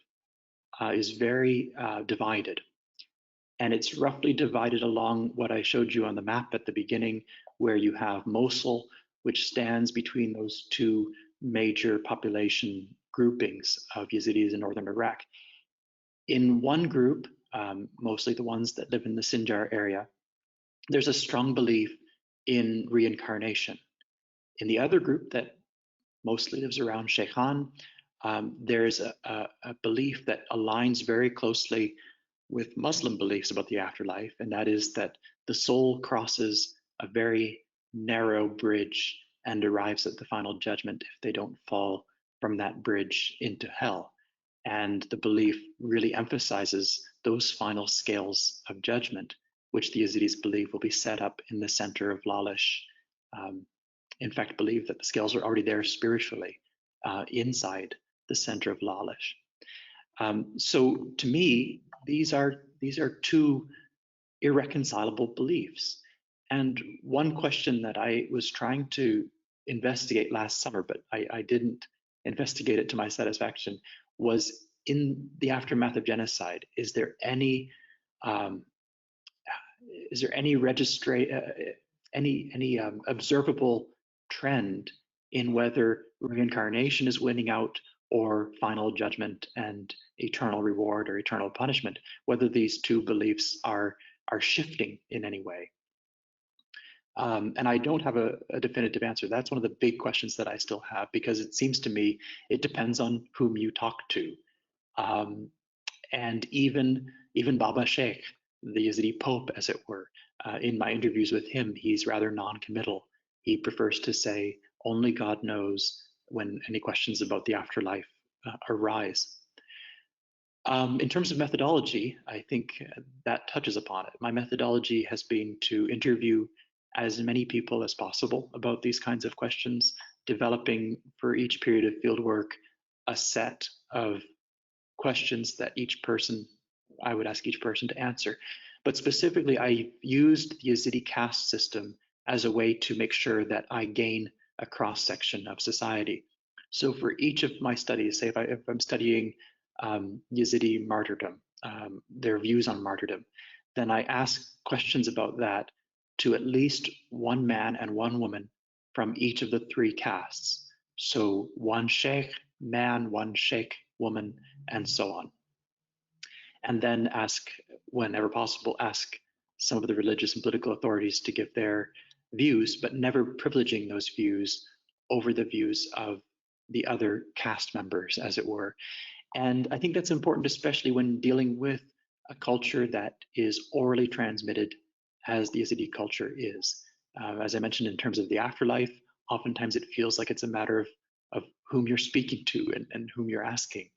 is very divided. And it's roughly divided along what I showed you on the map at the beginning, where you have Mosul, which stands between those two major population groupings of Yazidis in northern Iraq. In one group, mostly the ones that live in the Sinjar area, there's a strong belief in reincarnation. In the other group that mostly lives around Sheikhan, there's a belief that aligns very closely with Muslim beliefs about the afterlife, and that is that the soul crosses a very narrow bridge and arrives at the final judgment if they don't fall from that bridge into hell. And the belief really emphasizes those final scales of judgment, which the Yazidis believe will be set up in the center of Lalish. In fact, believe that the scales are already there spiritually inside the center of Lalish. So to me, these are two irreconcilable beliefs. And one question that I was trying to investigate last summer, but I didn't investigate it to my satisfaction, was in the aftermath of genocide, is there any observable trend in whether reincarnation is winning out or final judgment and eternal reward or eternal punishment, whether these two beliefs are shifting in any way? And I don't have a definitive answer. That's one of the big questions that I still have, because it seems to me it depends on whom you talk to. And even Baba Sheikh, the Yazidi Pope, as it were, in my interviews with him, he's rather non-committal. He prefers to say only God knows when any questions about the afterlife arise. In terms of methodology, I think that touches upon it. My methodology has been to interview as many people as possible about these kinds of questions, developing for each period of fieldwork a set of questions that I would ask each person to answer. But specifically, I used the Yazidi caste system as a way to make sure that I gain a cross-section of society. So for each of my studies, say if I'm studying Yazidi martyrdom, their views on martyrdom, then I ask questions about that to at least one man and one woman from each of the three castes. So one sheikh man, one sheikh woman, and so on. And then ask, whenever possible, ask some of the religious and political authorities to give their views, but never privileging those views over the views of the other caste members, as it were. And I think that's important, especially when dealing with a culture that is orally transmitted, as the Yazidi culture is. As I mentioned, in terms of the afterlife, oftentimes it feels like it's a matter of whom you're speaking to and whom you're asking.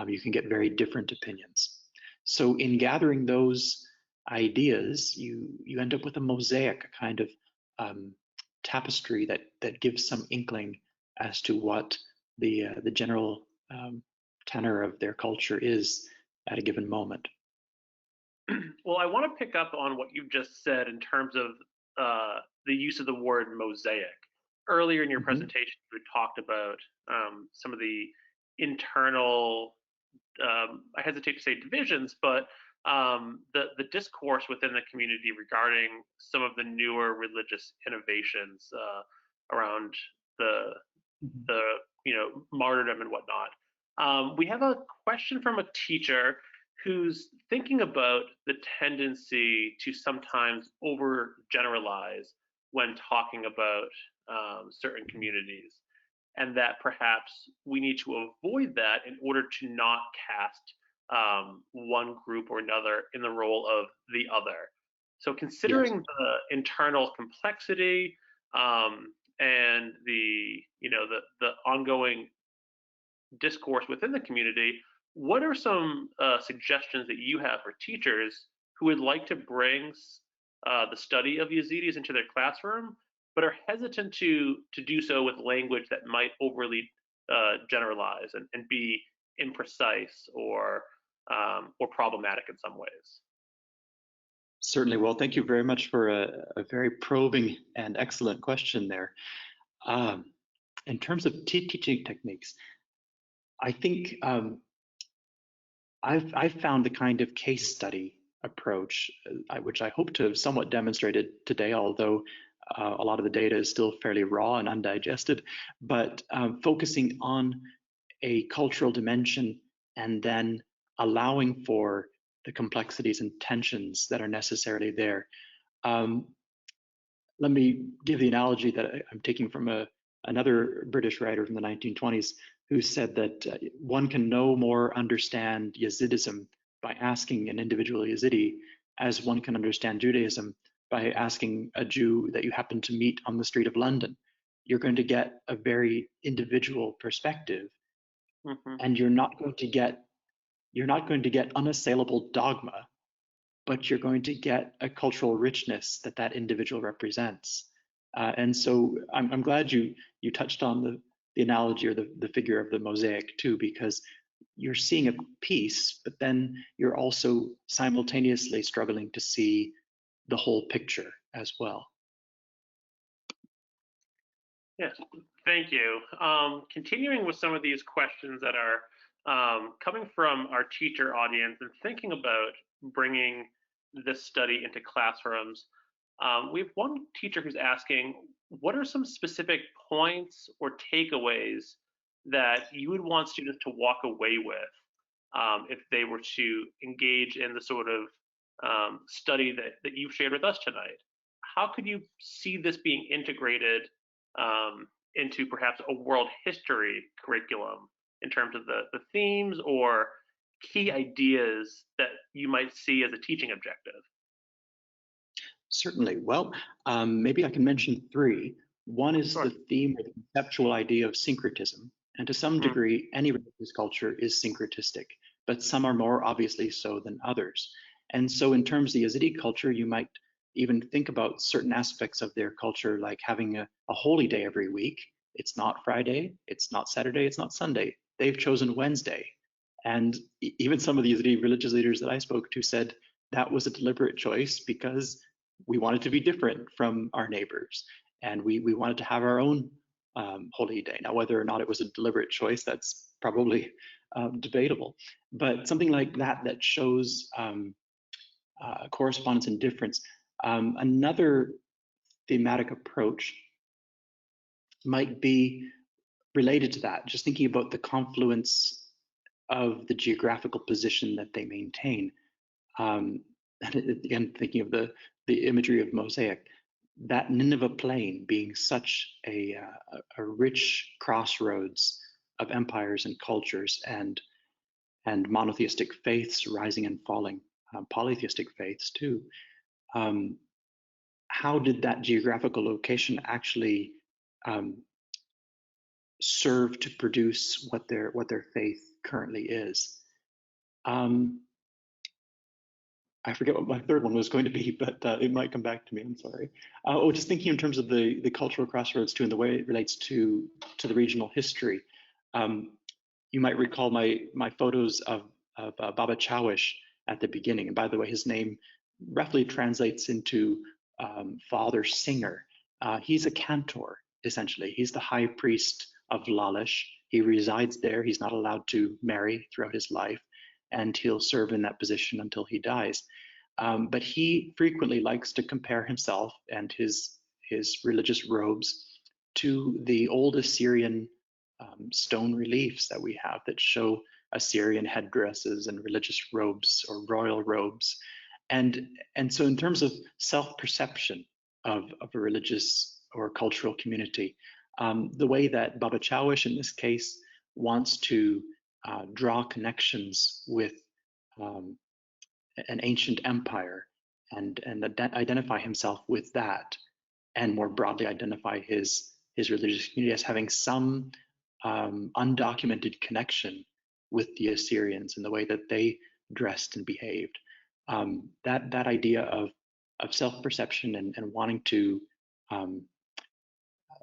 You can get very different opinions. So in gathering those ideas, you end up with a mosaic, a kind of tapestry that gives some inkling as to what the general tenor of their culture is at a given moment. Well, I want to pick up on what you just said in terms of the use of the word mosaic. Earlier in your presentation, you had talked about some of the internal, I hesitate to say divisions, but the discourse within the community regarding some of the newer religious innovations around the martyrdom and whatnot. We have a question from a teacher who's thinking about the tendency to sometimes overgeneralize when talking about certain communities. and that perhaps we need to avoid that in order to not cast one group or another in the role of the other. So Yes. considering the internal complexity and the ongoing discourse within the community, what are some suggestions that you have for teachers who would like to bring the study of Yazidis into their classroom, but are hesitant to do so with language that might overly generalize and be imprecise or problematic in some ways? Certainly. Well, thank you very much for a very probing and excellent question there. Um, in terms of teaching techniques, I think I've found the kind of case study approach, which I hope to have somewhat demonstrated today, although a lot of the data is still fairly raw and undigested, but focusing on a cultural dimension and then allowing for the complexities and tensions that are necessarily there. Um, Let me give the analogy that I'm taking from another British writer from the 1920s who said that one can no more understand Yazidism by asking an individual Yazidi as one can understand Judaism by asking a Jew that you happen to meet on the street of London. You're going to get a very individual perspective, Hmm. and you're not going to get unassailable dogma, but you're going to get a cultural richness that that individual represents. And so I'm glad you touched on the analogy or the figure of the mosaic too, because you're seeing a piece, but then you're also simultaneously struggling to see the whole picture as well. Yes, thank you. Continuing with some of these questions that are coming from our teacher audience and thinking about bringing this study into classrooms, we have one teacher who's asking, what are some specific points or takeaways that you would want students to walk away with if they were to engage in the sort of study that you've shared with us tonight? How could you see this being integrated into perhaps a world history curriculum in terms of the themes or key ideas that you might see as a teaching objective? Certainly. Well, maybe I can mention three. One is Sure. the theme or the conceptual idea of syncretism. And to some Hmm. degree, any religious culture is syncretistic, but some are more obviously so than others. And so, in terms of the Yazidi culture, you might even think about certain aspects of their culture, like having a holy day every week. It's not Friday, it's not Saturday, it's not Sunday. They've chosen Wednesday. And even some of the Yazidi religious leaders that I spoke to said that was a deliberate choice because we wanted to be different from our neighbors, and we wanted to have our own holy day. Now, whether or not it was a deliberate choice, that's probably debatable. But something like that that shows correspondence and difference. Another thematic approach might be related to that, just thinking about the confluence of the geographical position that they maintain. And again, thinking of the imagery of mosaic, that Nineveh plain being such a rich crossroads of empires and cultures and monotheistic faiths rising and falling, polytheistic faiths too. Um, how did that geographical location actually um, serve to produce what their faith currently is? Um, I forget what my third one was going to be, but it might come back to me. I'm sorry. Just thinking in terms of the cultural crossroads too, and the way it relates to the regional history. Um, you might recall my photos of Baba Chawish at the beginning. And by the way, his name roughly translates into father singer. He's a cantor essentially. He's the high priest of Lalish. He resides there. He's not allowed to marry throughout his life, and he'll serve in that position until he dies. But he frequently likes to compare himself and his religious robes to the old Assyrian stone reliefs that we have that show Assyrian headdresses and religious robes or royal robes. And so in terms of self-perception of a religious or cultural community, The way that Baba Chawish in this case wants to draw connections with um, an ancient empire and identify himself with that, and more broadly identify his religious community as having some undocumented connection with the Assyrians in the way that they dressed and behaved. That idea of self-perception and wanting to um,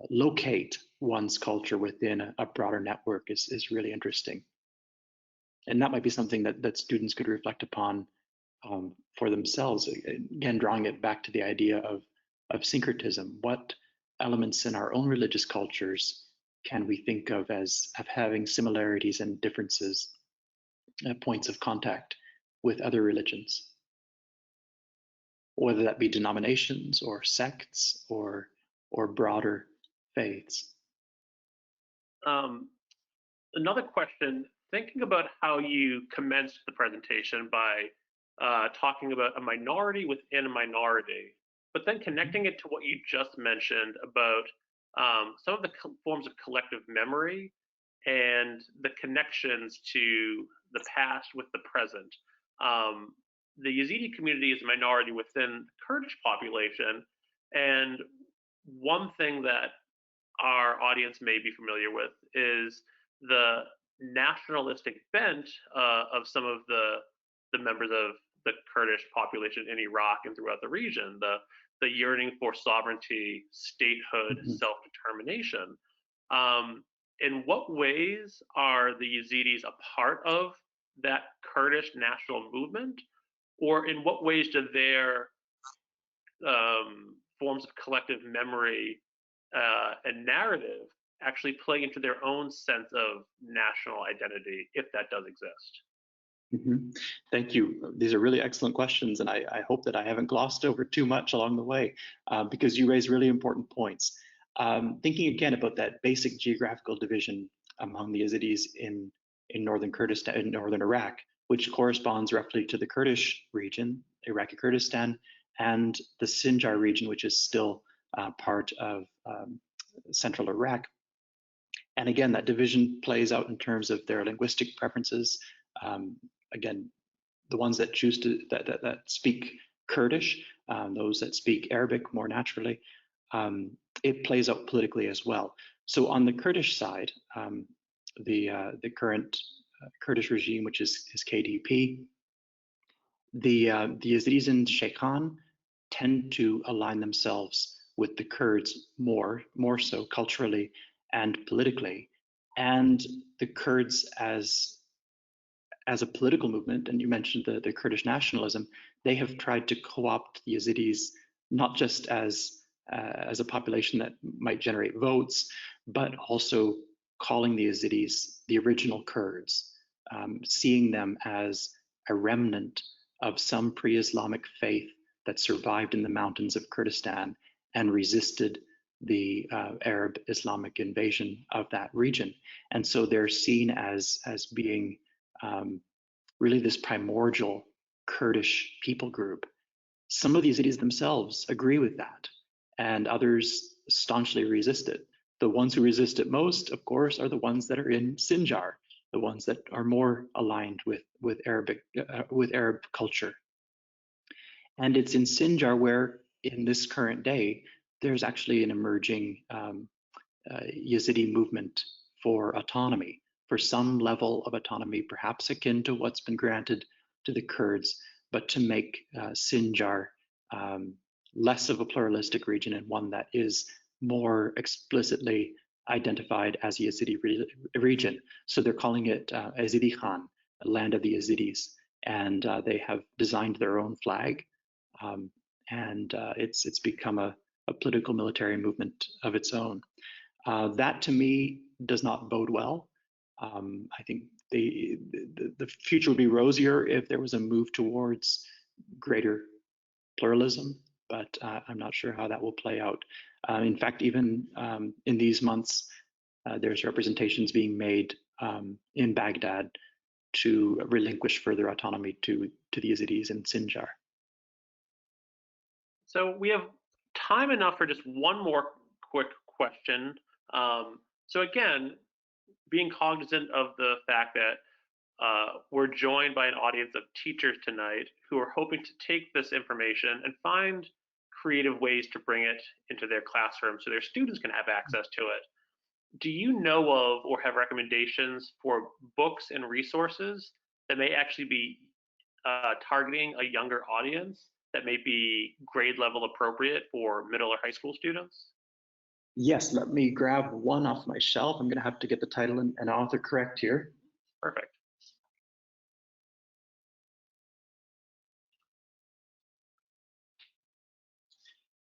locate one's culture within a broader network is really interesting. And that might be something that students could reflect upon for themselves. Again, drawing it back to the idea of syncretism. What elements in our own religious cultures can we think of as having similarities and differences, points of contact with other religions, whether that be denominations or sects or broader faiths. Another question, thinking about how you commenced the presentation by talking about a minority within a minority, but then connecting it to what you just mentioned about some of the forms of collective memory and the connections to the past with the present. The Yazidi community is a minority within the Kurdish population, and one thing that our audience may be familiar with is the nationalistic bent of some of the members of the Kurdish population in Iraq and throughout the region, the yearning for sovereignty, statehood, self-determination. In what ways are the Yazidis a part of that Kurdish national movement, or in what ways do their forms of collective memory and narrative actually play into their own sense of national identity, if that does exist? Thank you. These are really excellent questions, and I hope that I haven't glossed over too much along the way, because you raise really important points. Thinking again about that basic geographical division among the Yazidis in northern Kurdistan, in northern Iraq, which corresponds roughly to the Kurdish region, Iraqi Kurdistan, and the Sinjar region, which is still part of central Iraq. And again, that division plays out in terms of their linguistic preferences. Again, the ones that choose to that speak Kurdish, those that speak Arabic more naturally, it plays out politically as well. So on the Kurdish side, the current Kurdish regime, which is KDP, the Yazidis in Sheikhan tend to align themselves with the Kurds more so culturally and politically, and the Kurds as a political movement, and you mentioned the Kurdish nationalism, they have tried to co-opt the Yazidis not just as a population that might generate votes, but also calling the Yazidis the original Kurds, seeing them as a remnant of some pre-Islamic faith that survived in the mountains of Kurdistan and resisted the Arab Islamic invasion of that region. And so they're seen as being really this primordial Kurdish people group. Some of the Yazidis themselves agree with that, and others staunchly resist it. The ones who resist it most, of course, are the ones that are in Sinjar, the ones that are more aligned with Arab culture. And it's in Sinjar where, in this current day, there's actually an emerging Yazidi movement for autonomy, for some level of autonomy, perhaps akin to what's been granted to the Kurds, but to make Sinjar less of a pluralistic region and one that is more explicitly identified as a Yazidi region. So they're calling it Yezidi Khan, land of the Yazidis, and they have designed their own flag, and it's become a political military movement of its own. That to me does not bode well. I think the future would be rosier if there was a move towards greater pluralism, but I'm not sure how that will play out. In fact, even in these months, there's representations being made in Baghdad to relinquish further autonomy to the Yazidis in Sinjar. So we have time enough for just one more quick question So again, being cognizant of the fact that we're joined by an audience of teachers tonight who are hoping to take this information and find creative ways to bring it into their classroom so their students can have access to it. Do you know of or have recommendations for books and resources that may actually be targeting a younger audience that may be grade level appropriate for middle or high school students? Yes, let me grab one off my shelf. I'm going to have to get the title and author correct here. Perfect.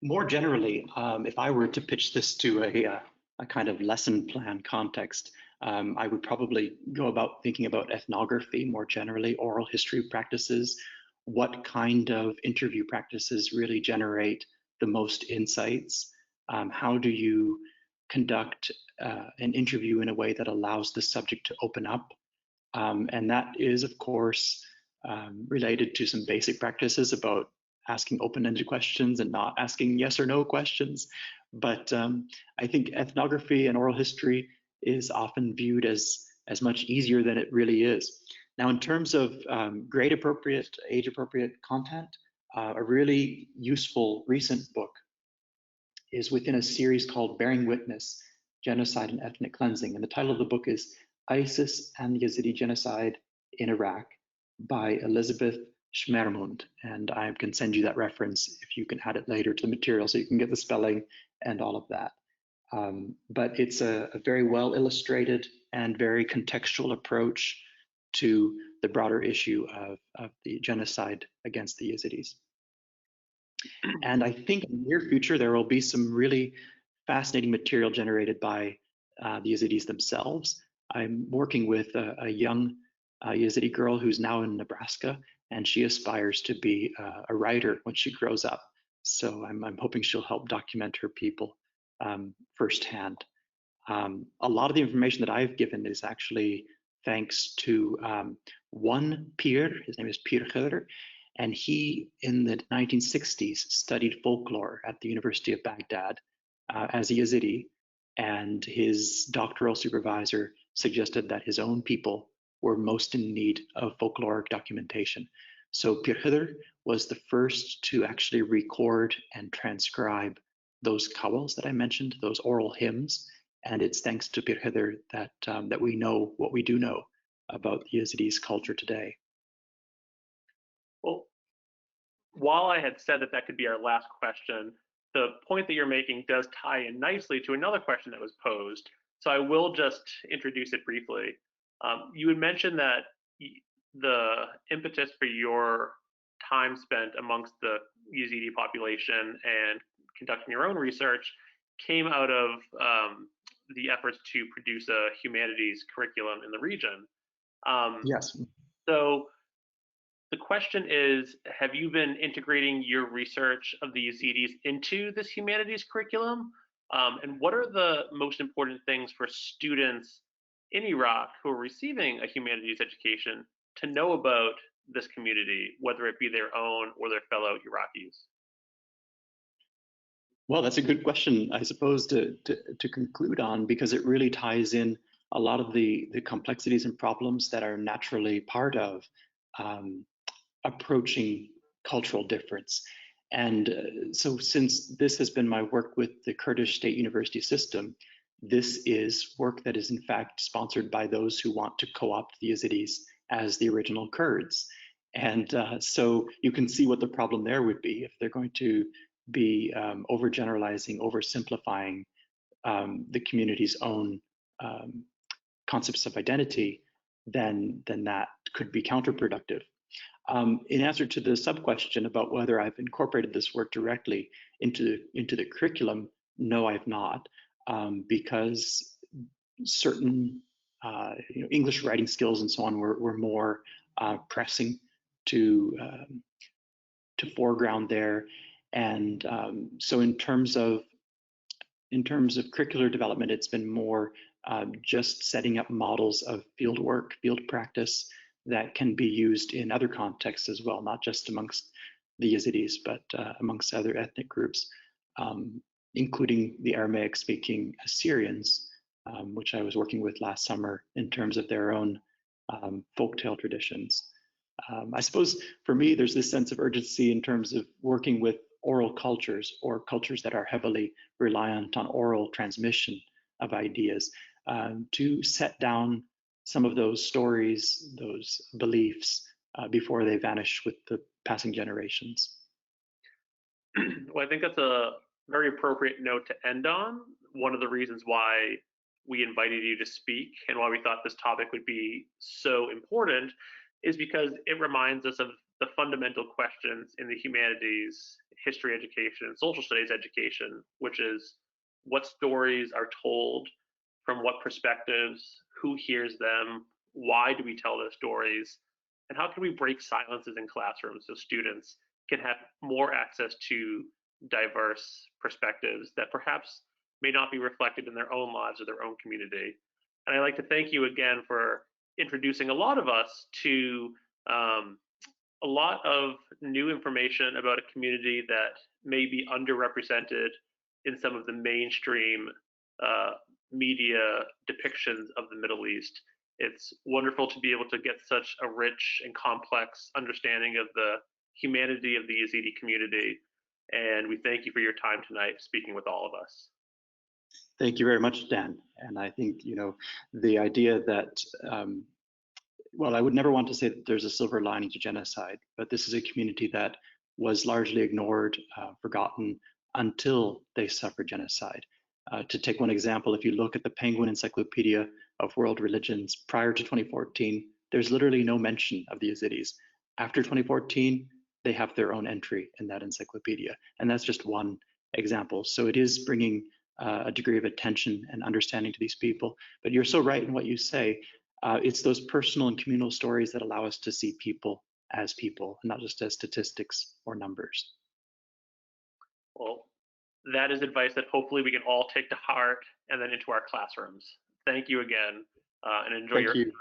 More generally, if I were to pitch this to a kind of lesson plan context, I would probably go about thinking about ethnography more generally, oral history practices, what kind of interview practices really generate the most insights, how do you conduct an interview in a way that allows the subject to open up, and that is, of course, related to some basic practices about asking open-ended questions and not asking yes or no questions. But I think ethnography and oral history is often viewed as much easier than it really is. Now, in terms of grade appropriate, age appropriate content, a really useful recent book is within a series called Bearing Witness, Genocide and Ethnic Cleansing. And the title of the book is ISIS and the Yezidi Genocide in Iraq by Elizabeth Schmermund. And I can send you that reference if you can add it later to the material so you can get the spelling and all of that. But it's a very well illustrated and very contextual approach to the broader issue of the genocide against the Yezidis. And I think in the near future, there will be some really fascinating material generated by the Yezidis themselves. I'm working with a young Yezidi girl who's now in Nebraska, and she aspires to be a writer when she grows up. So I'm hoping she'll help document her people firsthand. A lot of the information that I've given is actually thanks to one peer, his name is Pir Khidr, and he, in the 1960s, studied folklore at the University of Baghdad as a Yazidi, and his doctoral supervisor suggested that his own people were most in need of folkloric documentation. So Pir Khidr was the first to actually record and transcribe those qawwals that I mentioned, those oral hymns, and it's thanks to Pir Khidr that we know what we do know about the Yazidis' culture today. Well, while I had said that that could be our last question, the point that you're making does tie in nicely to another question that was posed. So I will just introduce it briefly. You had mentioned that the impetus for your time spent amongst the Yazidi population and conducting your own research came out of the efforts to produce a humanities curriculum in the region. Yes. So the question is, have you been integrating your research of the Yazidis into this humanities curriculum? And what are the most important things for students in Iraq who are receiving a humanities education to know about this community, whether it be their own or their fellow Iraqis? Well, that's a good question, I suppose, to conclude on, because it really ties in a lot of the complexities and problems that are naturally part of approaching cultural difference. And so since this has been my work with the Kurdish State University system, this is work that is in fact sponsored by those who want to co-opt the Yazidis as the original Kurds. And so you can see what the problem there would be if they're going to be overgeneralizing, oversimplifying the community's own concepts of identity, then that could be counterproductive. In answer to the sub-question about whether I've incorporated this work directly into the curriculum, no, I've not, because certain English writing skills and so on were more pressing to foreground there, and so in terms of curricular development, it's been more just setting up models of field work, field practice that can be used in other contexts as well, not just amongst the Yazidis, but amongst other ethnic groups. including the Aramaic-speaking Assyrians, which I was working with last summer in terms of their own folktale traditions. I suppose for me, there's this sense of urgency in terms of working with oral cultures or cultures that are heavily reliant on oral transmission of ideas to set down some of those stories, those beliefs before they vanish with the passing generations. Well, I think that's a very appropriate note to end on. One of the reasons why we invited you to speak and why we thought this topic would be so important is because it reminds us of the fundamental questions in the humanities, history education, and social studies education, which is what stories are told, from what perspectives, who hears them, why do we tell those stories, and how can we break silences in classrooms so students can have more access to diverse perspectives that perhaps may not be reflected in their own lives or their own community. And I'd like to thank you again for introducing a lot of us to a lot of new information about a community that may be underrepresented in some of the mainstream uh, media depictions of the Middle East. It's wonderful to be able to get such a rich and complex understanding of the humanity of the Yezidi community. And we thank you for your time tonight speaking with all of us. Thank you very much, Dan. And I think, the idea that, well, I would never want to say that there's a silver lining to genocide, but this is a community that was largely ignored, forgotten until they suffered genocide. To take one example, if you look at the Penguin Encyclopedia of World Religions prior to 2014, there's literally no mention of the Yazidis. After 2014, they have their own entry in that encyclopedia. And that's just one example. So it is bringing a degree of attention and understanding to these people. But you're so right in what you say. It's those personal and communal stories that allow us to see people, and not just as statistics or numbers. Well, that is advice that hopefully we can all take to heart and then into our classrooms. Thank you again, and enjoy Thank your you.